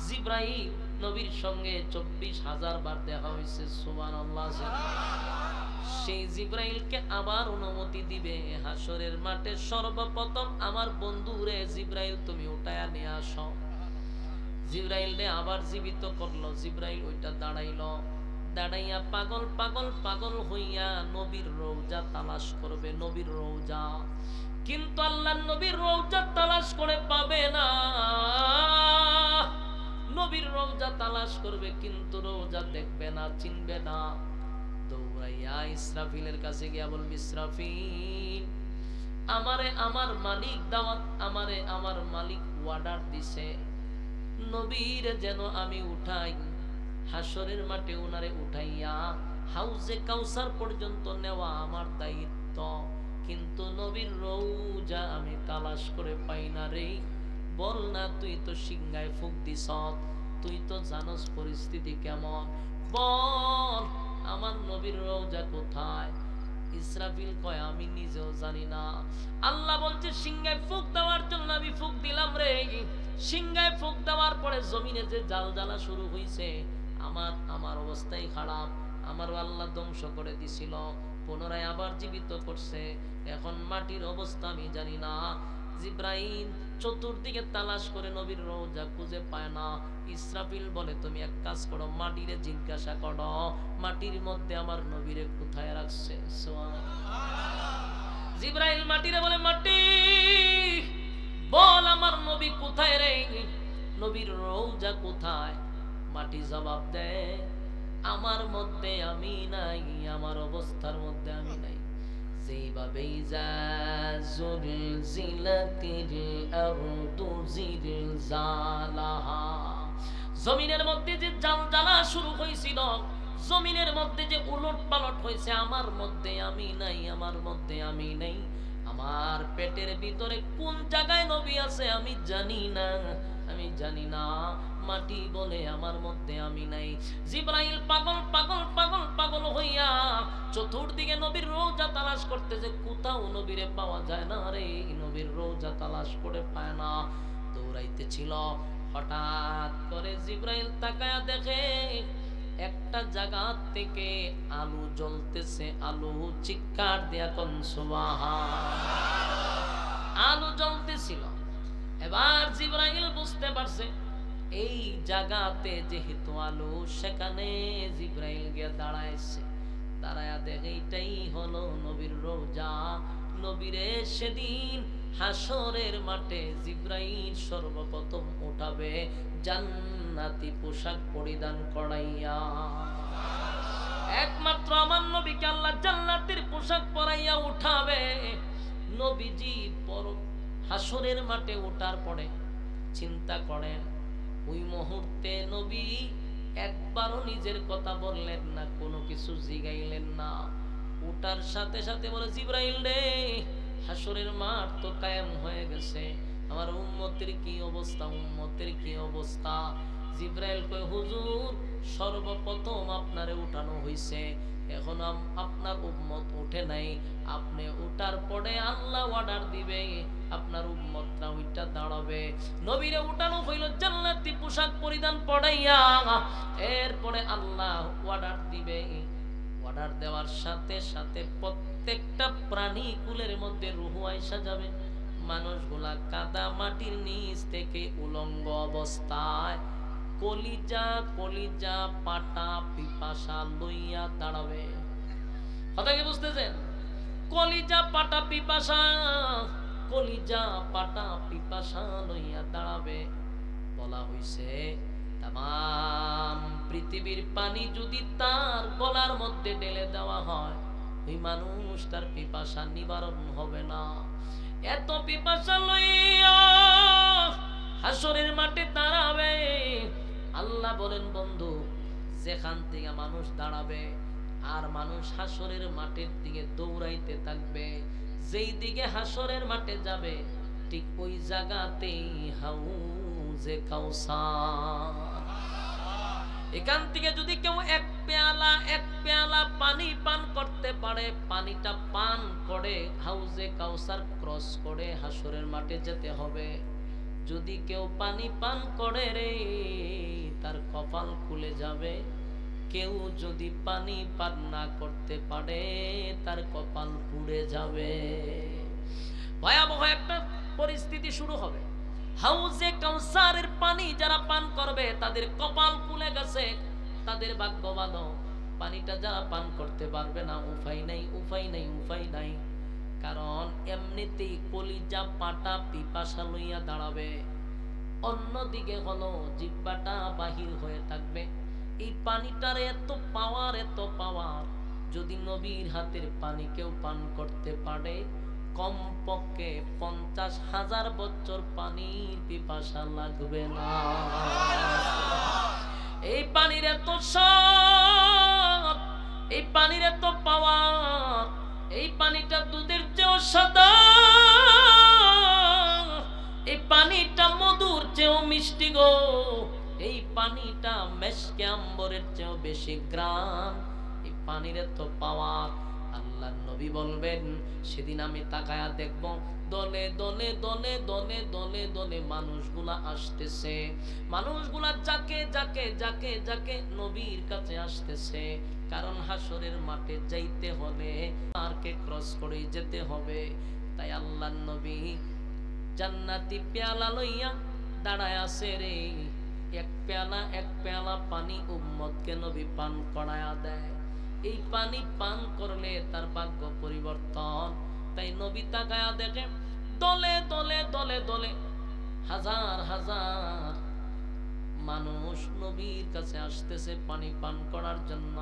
জিবরাইল নবীর সঙ্গে 24,000 বার দেখা হয়েছে। সুবহানাল্লাহ। সেই জিবরাইলকে আবার অনুমতি দিবে হাসরের মাঠে সর্বপ্রথম আমার বন্ধুরে জিবরাইল তুমি উঠায়া নিয়ে আসো। জিবরাইল রে আবার জীবিত করলো, জিবরাইল ওইটা দাঁড়াইলো, দাঁড়াইয়া পাগল পাগল পাগল হইয়া নবীর রওজা তালাশ করবে, নবীর রওজা। কিন্তু আল্লাহর নবীর রওজা তালাশ করে পাবে না। নবীর রওজা তালাশ করবে কিন্তু রওজা দেখবে না, চিনবে না। দৌড়াইয়া ইসরাফিলের কাছে গিয়া বলবে ইসরাফিল, আমারে আমার মালিক দাওয়াত, আমারে আমার মালিক অর্ডার দিছে নবীর যেন আমি উঠাই, হাসরের মাঠে উনারে উঠাইয়া হাউজে কাউসার পর্যন্ত নেওয়া আমার দায়িত্ব। কিন্তু নবীর রওজা আমি তালাশ করে পাই না রে। বল না, তুই তো সিংহায় ফুঁক দিস, তুই তো জানোস পরিস্থিতি কেমন, বল আমার নবীর রওজা কোথায়? ইসরাফিল কয় আমি নিজেও জানি না। আল্লাহ বলছে সিংহায় ফুঁক দেওয়ার জন্য আমি ফুঁক দিলাম রে। সিংহায় ফুঁক দেওয়ার পরে জমিনে যে জাল জ্বালা শুরু হয়েছে, আমার অবস্থাই খারাপ, আমারও আল্লাহ ধ্বংস করে দিছিল। পুনরায় আবার জীবিত করছে। এখন মাটির অবস্থা আমি জানি না। জিব্রাইল চতুর্দিকে তালাশ করে নবীর রওজা খুঁজে পায় না। ইসরাফিল বলে তুমি এক কাজ করো, মাটিরে জিজ্ঞাসা করো মাটির মধ্যে আমার নবীরে কোথায় রাখছে। জিব্রাইল মাটিরে বলে, মাটি বল আমার নবী কোথায় রে, নবীর রওজা কোথায়? মাটি জবাব দেয়, আমার মধ্যে আমি নাই, আমার অবস্থার মধ্যে আমি নাই। যেভাবে জমিনের মধ্যে যে জালজালা শুরু হয়েছিল, জমিনের মধ্যে যে উলট পালট হয়েছে, আমার মধ্যে আমি নাই, আমার মধ্যে আমি নাই। আমার পেটের ভিতরে কোন জায়গায় নবী আছে আমি জানি না, আমি জানি না। মাটি বলে আমার মধ্যে আমি নাই। জিব্রাইল পাগল পাগল পাগল পাগল হইয়া চতুর্দিকে নবীর রওজা তালাশ করতেছে, কোথাও নবীরে পাওয়া যায় না রে, নবীর রওজা তালাশ করে পায় না, দৌড়াইতেছিল। হঠাৎ করে জিব্রাইল তাকায়া দেখে একটা জায়গা থেকে আলো জ্বলতেছে, আলো চিৎকার দিয়া কোন সুবহান। আলো জ্বলতেছিল। এবার জিব্রাইল বুঝতে পারছে এই জায়গাতে যেহেতু আলো, সেখানে জিব্রাইল গিয়ে দাঁড়াইছে। দাঁড়ায়া দেখে এইটাই হলো নবীর রওজা। নবীরে সেদিন হাসরের মাঠে জিব্রাইল সর্বপ্রথম উঠাবে জান্নাতি পোশাক পরিধান করাইয়া। একমাত্র আমার নবীকে আল্লাহ জান্নাতের পোশাক পরাইয়া উঠাবে। নবীজি হাসরের মাঠে ওঠার পরে চিন্তা করেন, ওই মুহূর্তে নবী একবারও নিজের কথা বললেন না, কোনো কিছু জিগাইলেন না। ওঠার সাথে সাথে বলে, জিব্রাইল রে, হাসরের মাঠ তো কায়েম হয়ে গেছে, আমার উম্মতের কি অবস্থা, উম্মতের কি অবস্থা? জিব্রাইল কয়, হুজুর সর্বপ্রথম আপনারে উঠানো হইছে, এখন আপনার উম্মত উঠে নাই, আপনি উঠার পরে আল্লাহ অর্ডার দিবে, আপনার উম্মতরা ওইটা দাঁড়াবে। নবীরে উঠানো হইল জান্নাতি পোশাক পরিধান পড়াইয়া, এরপরে আল্লাহ অর্ডার দিবে। অর্ডার দেওয়ার সাথে সাথে প্রত্যেকটা প্রাণী কুলের মধ্যে রূহ আইসা যাবে। মানুষগুলা কাদা মাটির নিচ থেকে উলঙ্গ অবস্থায় কলিজা কলিজা পাটা পিপাসা লইয়া দাঁড়াবে। কথা কি বুঝতেছেন? কলিজা পাটা পিপাসা, কলিজা পাটা পিপাসা লইয়া দাঁড়াবে। বলা হইছে তাম পৃথিবীর পানি যদি তার গলার মধ্যে ঢেলে দেওয়া হয়, ওই মানুষ তার পিপাসা নিবারণ হবে না। এত পিপাসা লইয়া হাসরের মাঠে দাঁড়াবে। আল্লাহ বলেন, বন্ধু, যেখান থেকে মানুষ দাঁড়াবে আর মানুষ হাসরের মাঠের দিকে দৌড়াইতে থাকবে, যেই দিকে হাসরের মাঠে যাবে ঠিক ওই জায়গাতেই হাউজে কাউসার। এখান থেকে যদি কেউ এক পেয়ালা পানি পান করতে পারে, পানিটা পান করে হাউজে কাউসার ক্রস করে হাসরের মাঠে যেতে হবে। যদি কেউ পানি পান করে রে, তার কপাল খুলে যাবে। কেউ যদি পানি পান না করতে পারে, তার কপাল পুড়ে যাবে। ভয়াবহ একটা পরিস্থিতি শুরু হবে। হাউজে কাউসারের পানি যারা পান করবে তাদের কপাল খুলে গেছে, তাদের ভাগ্য ভালো। পানিটা যারা পান করতে পারবে না, উপায় নাই, উপায় নাই, উপায় নাই। কারণ এমনিতেই কলিজা পাটা পিপাসা লইয়া দাঁড়াবে। অন্যদিকে হলো জিহ্বাটা বাহির হয়ে থাকবে। এই পানিটার এত পাওয়ার, এত পাওয়ার, যদি নবীর হাতের পানি কেউ পান করতে পারে, কমপক্ষে 50,000 বছর পানির পিপাসা লাগবে না। এই পানির এত স্বাদ, এই পানির এত পাওয়ার, এই পানিটা দুধের চেয়েও সাদা, এই পানিটা মধুর চেয়েও মিষ্টি গো, এই পানিটা মেশকে আম্বরের চেয়েও বেশি গ্রাম। এই পানির এত পাওয়ার। আল্লাহর নবী বলবেন, সেদিন আমি তাকায়া দেখব দলে দলে দলে দলে দলে দলে মানুষগুলা আসতেছে। মানুষগুলা যাকে যাকে যাকে যাকে নবীর কাছে আসতেছে। কারণ হাসরের মাঠে যাইতে হলে পারকে ক্রস করে যেতে হবে। তাই আল্লাহর নবী জান্নাতি পেয়ালা লইয়া দাঁড়ায় আছে রে। এক পেয়ালা পানি উম্মতকে নবী পান করায়া দেয়। এই পানি পান করলে তার ভাগ্য পরিবর্তন। তাই নবী তাকায়া দেখে দলে দলে দলে দলে হাজার হাজার মানুষ নবীর কাছে আসতেছে পানি পান করার জন্য।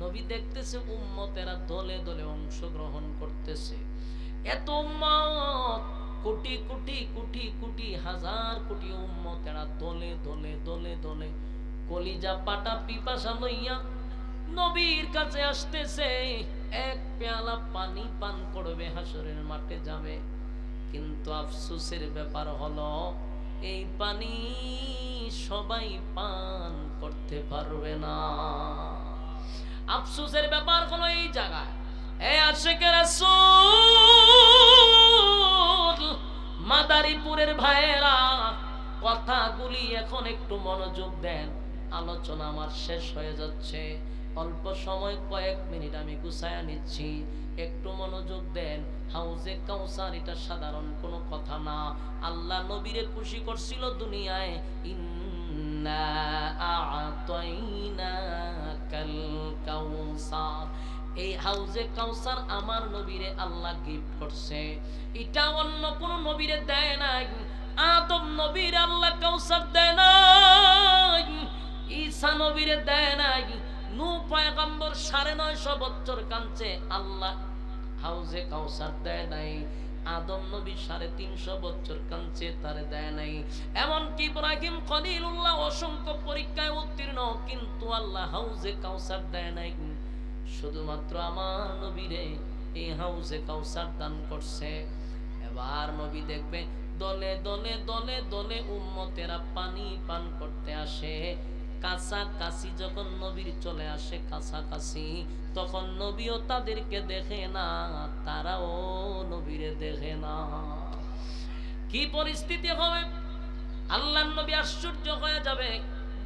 নবী দেখতেছে উম্মতেরা দলে দলে অংশগ্রহণ করতেছে। এত উম্মত, কোটি কোটি কোটি কোটি হাজার কোটি উম্মতেরা দলে দলে দলে দলে কলিজা পাটা পিপাসা লইয়া নবীর কাছে আসতেছে। এক পেয়ালা পানি পান করবে, হাসরের মাঠে যাবে। কিন্তু আফসোসের ব্যাপার হলো এই পানি সবাই পান করতে পারবে না। আফসোসের ব্যাপার হলো এই জায়গায় এই আশিকে রাসূল মাদারীপুরের ভাইয়েরা, কথাগুলি এখন একটু মনোযোগ দেন। আলোচনা আমার শেষ হয়ে যাচ্ছে, অল্প সময় কয়েক মিনিট আমি গুছায়া নিচ্ছি, একটু মনোযোগ দেন। হাউজে কাউসার এটা সাধারণ কোনো কথা না। আল্লাহ নবীরে খুশি করছিল দুনিয়ায়, ইন্না আ'তাইনাকাল কাউসার। এই হাউজে কাউসার আমার নবীরে আল্লাহ গিফট করছে। এটা অন্য কোন নবীরে দেয় নাই। আদম নবীর আল্লাহ কাউসার দেয় নাই, ঈসা নবীরে দেয় নাই, নূহ পয়গম্বর 950 বছর কাঁদছে, আল্লাহ হাউজে কাউসার দেয় নাই। আদম নবী 350 বছর কাঁদছে, তারে দেয় নাই। এমনকি ইব্রাহিম খলিলুল্লাহ অসংখ্য পরীক্ষায় উত্তীর্ণ, কিন্তু আল্লাহ হাউজে কাউসার দেয় নাই। শুধুমাত্র আমার নবীরে এই হাউজে কাউসার দান করছে। এবার নবী দেখবে দলে দলে দলে দলে উম্মতেরা পানি পান করতে আসে। কাছাকাছি যখন নবীর চলে আসে কাছাকাছি, তখন নবীও তাদেরকে দেখে না, তারাও নবীরে দেখে না। কি পরিস্থিতি হবে? আল্লাহর নবী আশ্চর্য হয়ে যাবে।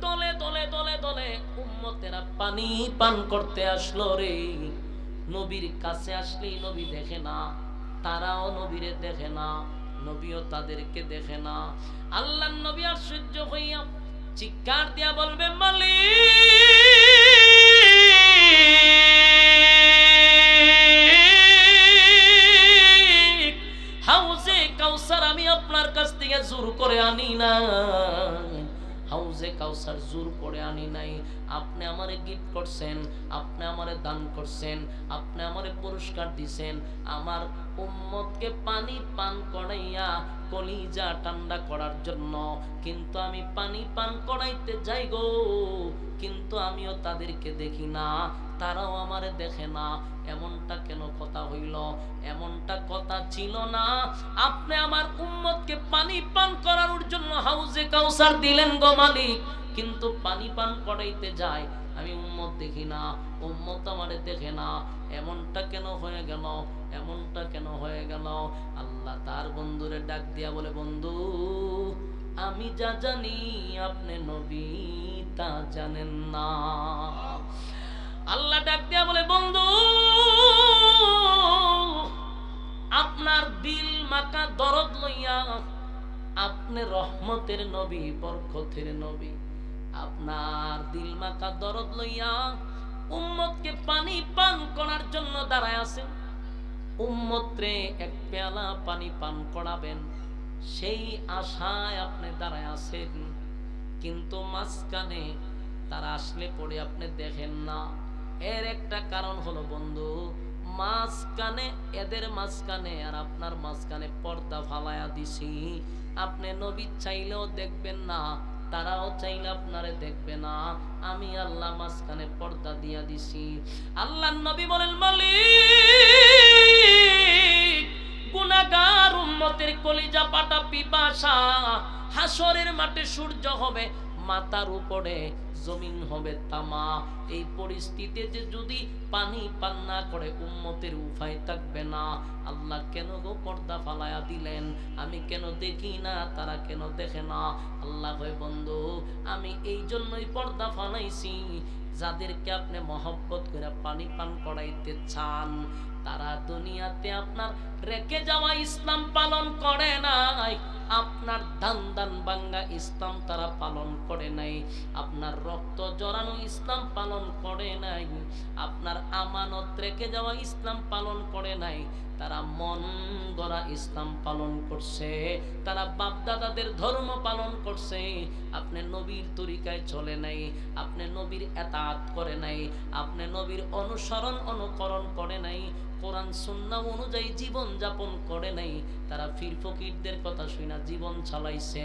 দলে দলে দলে দলে উম্মতেরা পানি পান করতে আসলো রে। নবীর কাছে আসলেই নবী দেখে না, তারাও নবীরে দেখে না, নবীও তাদেরকে দেখে না। আল্লাহর নবী আশ্চর্য হইয়া চিৎকার দিয়া বলবে, মালিক, হাউজে কাউসার আমি আপনার কাছ থেকে জোর করে আনি না। হাউজে কাউসার জোর করে আনি নাই। আপনি আমারে গিফট করছেন, আপনি আমারে দান করছেন, আপনি আমারে পুরস্কার দিছেন আমার উম্মতকে পানি পান করাইয়া কলিজা ঠান্ডা করার জন্য। কিন্তু আমি পানি পান করাইতে যাই গো, কিন্তু আমিও তাদেরকে দেখি না, তারাও আমারে দেখে না। এমনটা কেন কথা হইল? এমনটা কথা ছিল না। আপনি আমার উম্মতকে পানি পান করানোর জন্য হাউজে কাউসার দিলেন গো মালিক, কিন্তু পানি পান করাইতে যায় আমি উম্মত দেখি না, উম্মত আমারে দেখে না। এমনটা কেন হয়ে গেল? এমনটা কেন হয়ে গেল? আল্লাহ তার বন্ধুরে ডাক দিয়া বলে, বন্ধু আমি যা জানি আপনি নবী তা জানেন না। আল্লাহ ডাক দিয়া বলে, বন্ধু আপনার দিল মাকা দরদ লইয়া, আপনি রহমতের নবী, বরকতের নবী, আপনার দিল মাকা দরদ লইয়া উম্মতকে পানি পান করার জন্য দাঁড়ায় আছেন। উম্মতরে এক পেয়ালা পানি পান করাবেন, সেই আশায় আপনি দাঁড়ায় আছেন। কিন্তু মাঝখানে তারা আসলে পড়ে আপনি দেখেন না। এর একটা কারণ হলো বন্ধু, মাঝখানে, এদের মাঝখানে আর আপনার মাঝখানে পর্দা ফালায়া দিছি। আপনি নবী চাইলেও দেখবেন না, তারাও চাইলে আপনারে দেখবে না। আমি আল্লাহ মাঝখানে পর্দা দিয়া দিছি। আল্লাহ নবী বলেন, মালিক গুনাহগার উম্মতের কলিজা পাটা পিপাসা হাসরের মাঠে সূর্য হবে মাথার উপরে, জমিন হবে তামা। এই পরিস্থিতিতে যদি পানি পান না করে উম্মতের উপায় থাকবে না। আল্লাহ কেন গো পর্দা ফালায়া দিলেন? আমি কেন দেখি না, তারা কেন দেখে না? আল্লাহ কয় বন্ধু, আমি এই জন্যই পর্দা ফালাইছি, যাদেরকে আপনি মহব্বত করে পানি পান করাইতে চান তারা দুনিয়াতে আপনার রেখে যাওয়া ইসলাম পালন করে নাই, আপনার দান দান ভাঙ্গা ইসলাম তারা পালন করে নাই, আপনার রক্ত জড়ানো ইসলাম পালন করে নাই, আপনার আমানত রেখে যাওয়া ইসলাম পালন করে নাই, তারা মন গড়া ইসলাম পালন করছে, তারা বাপ দাদাদের ধর্ম পালন করছে। আপনি নবীর তরিকায় চলে নাই, আপনি নবীর এতাত করে নাই, আপনি নবীর অনুসরণ অনুকরণ করে নাই, কোরআন সুন্নাহ অনুযায়ী জীবন যাপন করে নাই। তারা ফির ফকিরদের কথা শুনা জীবন চালাইছে,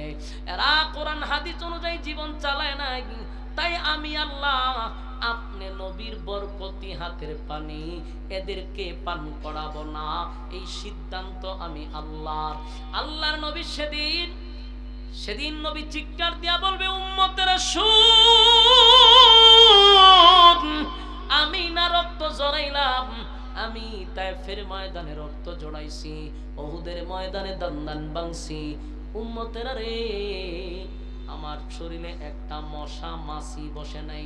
এরা কোরআন হাদিস অনুযায়ী জীবন চালায় নাই। তাই আমি আল্লাহ আপনি নবীর বরকতি হাতের পানি এদেরকে পান করাবো না, এই সিদ্ধান্ত আমি আল্লাহর নবী সেদিন নবী চিৎকার দিয়া বলবে, উম্মতেরা শুন, আমি না রক্ত জড়াইলাম, আমি তায়েফের ময়দানে রক্ত জড়াইছি, ওহুদের ময়দানে দান্দান ভাঙছি। উম্মতেরা রে, আমার শরীরে একটা মশা মাছি বসে নাই,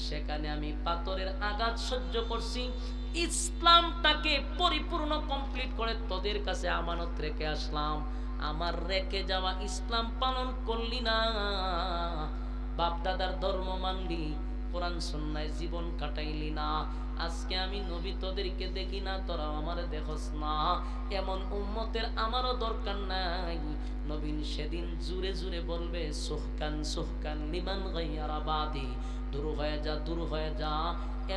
সেখানে আমি পাথরের আঘাত সহ্য করছি, ইসলামটাকে পরিপূর্ণ কমপ্লিট করে তোদের কাছে আমানত রেখে আসলাম। আমার রেখে যাওয়া ইসলাম পালন করলি না, বাপ দাদার ধর্ম মানলি, কোরআন সুন্নাহয় জীবন কাটাইলি না। আজকে আমি নবী তোদেরকে দেখি না, তোরা আমারে দেখস না, এমন উম্মতের আমারও দরকার নাই। নবীন সেদিন জুরে জুরে বলবে, সুহকান সুহকান লিমান গায়রা বাদি, দূর হয়ে যা, দূর হয়ে যা,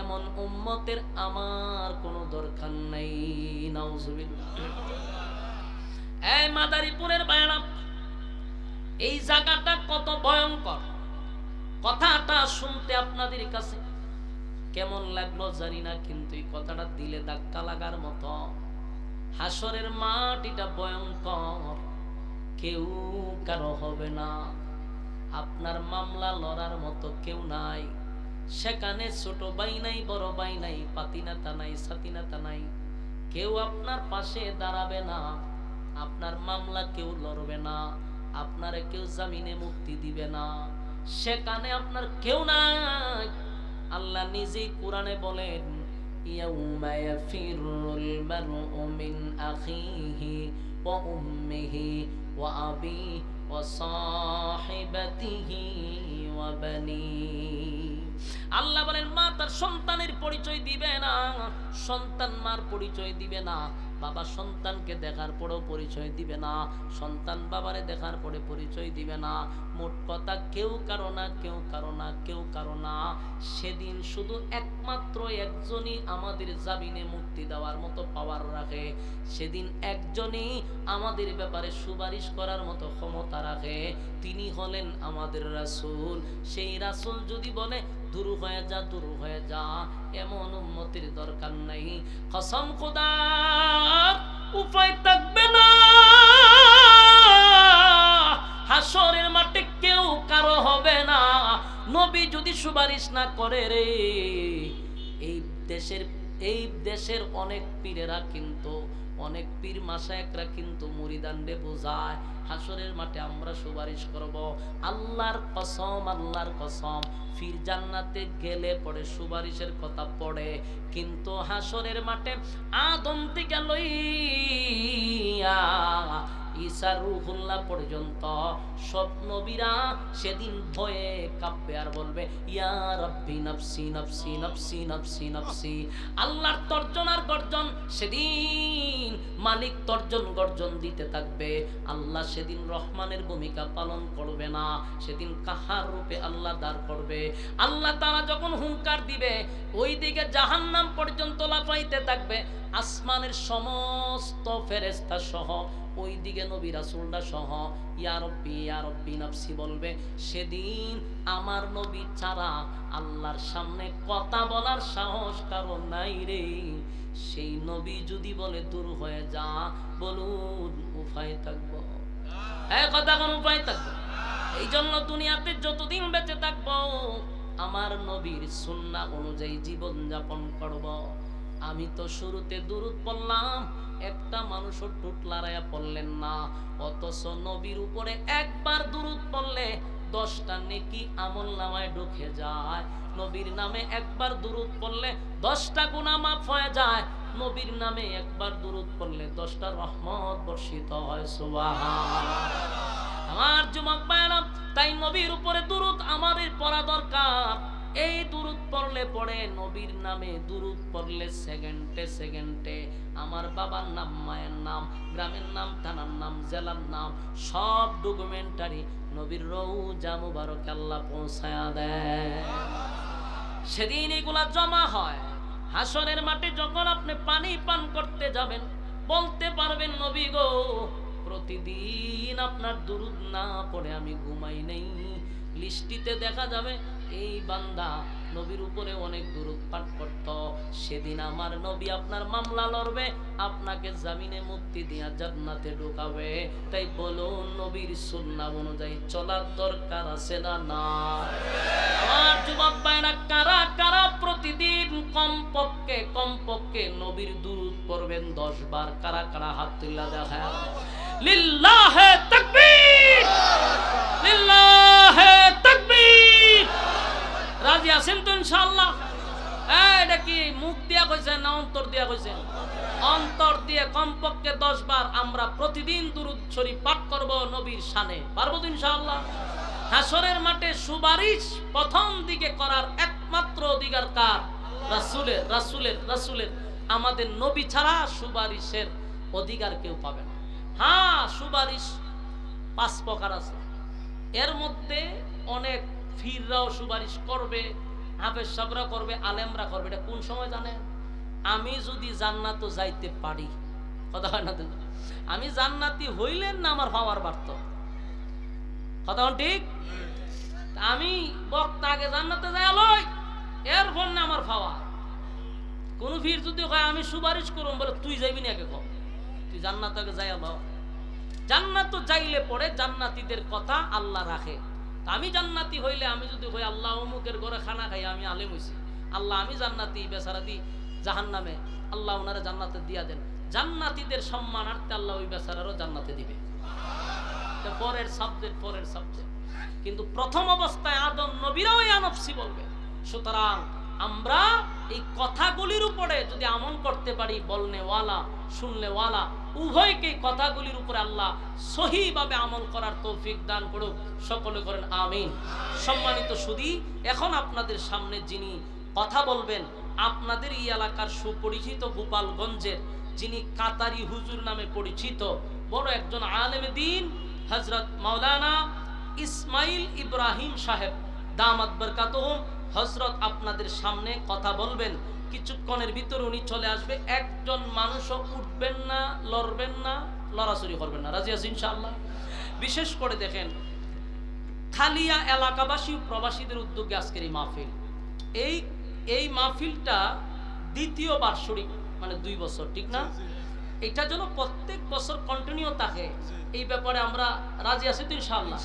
এমন উম্মতের আমার কোনো দরকার নাই। নাউজুবিল্লাহ। এই মাদারীপুরের বায়না, এই জায়গাটা কত ভয়ঙ্কর, কথাটা শুনতে আপনাদের কাছে কেমন লাগলো জানি না, কিন্তু এই কথাটা দিলে ধাক্কা লাগার মতো। হাসরের মাটিটা ভয়ঙ্কর, কেউ কারো হবে না, আপনার মামলা লড়ার মতো কেউ নাই সেখানে। ছোট ভাই নাই, বড় ভাই নাই, পাতিনাতা নাই, সাতিনাতা নাই, কেউ আপনার পাশে দাঁড়াবে না, আপনার মামলা কেউ লড়বে না, আপনারে কেউ জামিনে মুক্তি দিবে না, সেখানে আপনার কেউ নাই। আল্লাহ নিজেই কোরআনে বলেন, ইয়াউমা ইয়াফিরুল মারউ মিন আখিহি ওয়া উম্মিহি ওয়া আবিহি ওয়া সাহিবাতিহি ওয়া বানিহি। আল্লাহ বলেন, মা তার সন্তানের পরিচয় দিবে না, সন্তান মার পরিচয় দিবে না, বাবা সন্তানকে দেখার পরেও পরিচয় দিবে না, সন্তান বাবারে দেখার পরে পরিচয় দিবে না। মোট কথা কেউ কারো না, কেউ কারো না, কেউ কারো না। সেদিন শুধু একমাত্র একজনই আমাদের জামিনে মুক্তি দেওয়ার মতো পাওয়ার রাখে, সেদিন একজনই আমাদের ব্যাপারে সুপারিশ করার মতো ক্ষমতা রাখে, তিনি হলেন আমাদের রাসূল। সেই রাসূল যদি বলে দূর হয়ে যা, দূর হয়ে যা, এমন উম্মতের দরকার নাই। কসম খোদার, উপায় থাকবে না, হাসরের মাঠে কেউ কারো হবে না। নবী যদি সুপারিশ না করে রে, এই দেশের অনেক পীরেরা কিন্তু, অনেক পীর মাশায়েখরা কিন্তু মুরিদানরে বোঝায়, হাসরের মাঠে আমরা সুপারিশ করব। আল্লাহর কসম, আল্লাহর কসম, ফির জান্নাতে গেলে পড়ে সুপারিশের কথা পড়ে, কিন্তু হাসরের মাঠে আদম থেকে লইয়া ঈসা রূহুল্লাহ পর্যন্ত সব নবীরা সেদিন ভয়ে কাঁপবে আর বলবে, ইয়া রাব্বি নাফসি নাফসি নাফসি নাফসি নাফসি। আল্লাহর তর্জন আর গর্জন, সেদিন মালিক তর্জন গর্জন দিতে থাকবে। আল্লাহ সেদিন রহমানের ভূমিকা পালন করবে না, সেদিন কাহার রূপে আল্লাহ দাঁড় করবে। আল্লাহ তাআলা যখন হুঙ্কার দিবে, ওই দিকে জাহান্নাম পর্যন্ত লাফাইতে থাকবে, আসমানের সমস্ত ফেরেশতা সহ, ওই দিকে নবী রাসূলরা সহ ইয়া রাব্বি নাফসি বলবে। সেদিন আমার নবী ছাড়া আল্লাহর সামনে কথা বলার সাহস কারো নাই রে। সেই নবী যদি বলে দূর হয়ে যা, বলুন উপায় থাকবো? কথা কোন উপায় থাকবো? এই জন্য দুনিয়াতে যতদিন বেঁচে থাকবো আমার নবীর সুন্নাহ অনুযায়ী জীবন যাপন করব। আমি তো শুরুতে দুরূদ পড়লাম, একটা মানুষও টুট লড়াইয়া পড়লেন না, অথচ নবীর উপরে একবার দুরূদ পড়লে 10টা নেকি আমলনামায় ঢুকে যায়। নবীর নামে একবার দুরূদ পড়লে 10টা গুনাহ মাফ হয়ে যায়। নবীর নামে একবার দুরূদ পড়লে 10টা রহমত বর্ষিত হয়। সুবহানাল্লাহ। আমার যুবক ভাইরা, তাই নবীর উপরে দুরূদ আমাদের পড়া দরকার। এই দুরূদ পড়লে পড়ে নবীর নামে দুরূদ পড়লে সেকেন্ডে সেকেন্ডে আমার বাবার নাম, মায়ের নাম, গ্রামের নাম, থানার নাম, জেলার নাম, সব ডকুমেন্টারি নবীর রওজা মুবারকে আল্লাহ পৌঁছায়া দেয়। সেদিন এগুলা জমা হয়। হাসরের মাঠে যখন আপনি পানি পান করতে যাবেন, বলতে পারবেন নবী গো, প্রতিদিন আপনার দুরূদ না পড়ে আমি ঘুমাই নেই। লিস্টিতে দেখা যাবে এই বান্দা নবীর উপরে অনেক দুরূদ পাঠ করত। সেদিন আমার নবী আপনার মামলা লড়বে, আপনাকে জামিনে মুক্তি দিয়া জান্নাতে ঢোকাবে। তাই বলুন, নবীর সুন্নাহ অনুযায়ী চলার দরকার আছে না না? আমার যুবক ভাইরা, কারা কারা প্রতিদিন কমপক্ষে নবীর দুরূদ পড়বেন 10 বার? কারা কারা হাত তুলে দেখায়? লিল্লাহে তাকবীর, লিল্লাহে তাকবীর। রাজি আছেন তো ইনশাআল্লাহ? এটা কি মুখ দিয়া কইছেন না অন্তর দিয়া কইছেন? অন্তর দিয়ে কমপক্ষে 10 বার আমরা প্রতিদিন দুরূদ শরীফ পাঠ করব নবীর শানে। পারবো তো ইনশাআল্লাহ? হাসরের মাঠে সুপারিশ প্রথম দিকে করার একমাত্র অধিকার কার? রাসূলের। রাসূলের রাসূলের আমাদের নবী ছাড়া সুপারিশের অধিকার কেউ পাবে না। হ্যাঁ, সুপারিশ 5 প্রকার আছে। এর মধ্যে অনেক ফিররাও সুপারিশ করবে, হাফেজ সাহেবরা করবে, আলেমরা করবে। এটা কোন সময় জানেন? আমি যদি জান্নাতে যাইতে পারি, কথা হয় না? আমি জান্নাতি হইলেন না আমার পাওয়ার বাড়ত, কথা ঠিক? আমি বক্তা আগে জান্নাতে যাই লই, এর ফোন না আমার পাওয়ার। কোন ফির যদি হয় আমি সুপারিশ করুম, বলে তুই যাইবি না, আগে কম তুই জান্নাত আগে যাই ল। জান্নাত যাইলে পরে জান্নাতীদের কথা আল্লাহ রাখে। আমি জান্নাতি হইলে আমি যদি কই আল্লাহ অমুকের ঘরে খানা খাই আমি আলেম হইছি, আল্লাহ আমি জান্নাতি, বেচারা দি জাহান্নামে, আল্লাহ ওনারে জান্নাতে দিয়া দেন। জান্নাতীদের সম্মানার্থে আল্লাহ ওই বেচারারও জান্নাতে দিবে। পরের সাবজেক্ট। কিন্তু প্রথম অবস্থায় আদম নবীরাও এই আনফসি বলবে। সুতরাং আমরা এই কথাগুলির উপরে যদি আমল করতে পারি, বলনেওয়ালা শুনলেওয়ালা উভয়কে কথাগুলির উপরে আল্লাহ সহিভাবে আমল করার তৌফিক দান করুক। সকলে করেন আমিন। সম্মানিত সুধী, এখন আপনাদের সামনে যিনি কথা বলবেন, আপনাদের এই এলাকার সুপরিচিত গোপালগঞ্জের যিনি কাতারি হুজুর নামে পরিচিত বড় একজন আলেম দ্বীন হযরত মাওলানা ইসমাইল ইব্রাহিম সাহেব দামাত বরকাতুহুম, হযরত আপনাদের সামনে কথা বলবেন। কিছুক্ষণের ভিতর উনি চলে আসবে। একজন মানুষও উঠবেন না, লড়বেন না, লড়াচড়ি করবেন না। রাজি আছেন ইনশাআল্লাহ? বিশেষ করে দেখেন, খালিয়া এলাকাবাসী প্রবাসীদের উদ্যোগে আজকের এই মাহফিল, এই মাহফিলটা দ্বিতীয় বার্ষিক, মানে 2 বছর, ঠিক না? এটা যেন প্রত্যেক বছর কন্টিনিউ থাকে, এই ব্যাপারে আমরা রাজি আছি তো ইনশাআল্লাহ?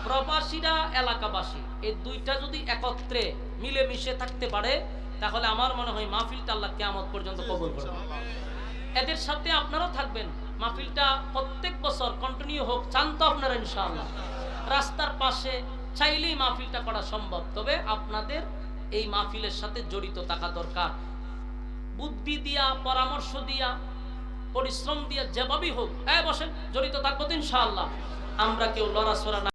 প্রবাসীরা এলাকাবাসী এই দুইটা যদি একত্রে মিলেমিশে থাকতে পারে, তাহলে আমার মনে হয় মাহফিলটা আল্লাহ কিয়ামত পর্যন্ত কবুল করবে। এদের সাথে আপনারাও থাকবেন। মাহফিলটা প্রত্যেক বছর কন্টিনিউ হোক, চান তো আপনারা ইনশাআল্লাহ? রাস্তার পাশে চাইলেই মাহফিলটা করা সম্ভব, তবে আপনাদের এই মাহফিলের সাথে জড়িত থাকা দরকার। বুদ্ধি দিয়া, পরামর্শ দিয়া, পরিশ্রম দিয়া, যেভাবেই হোক, বসেন, জড়িত থাকবো তো ইনশাআল্লাহ। আমরা কেউ লড়াছড়া না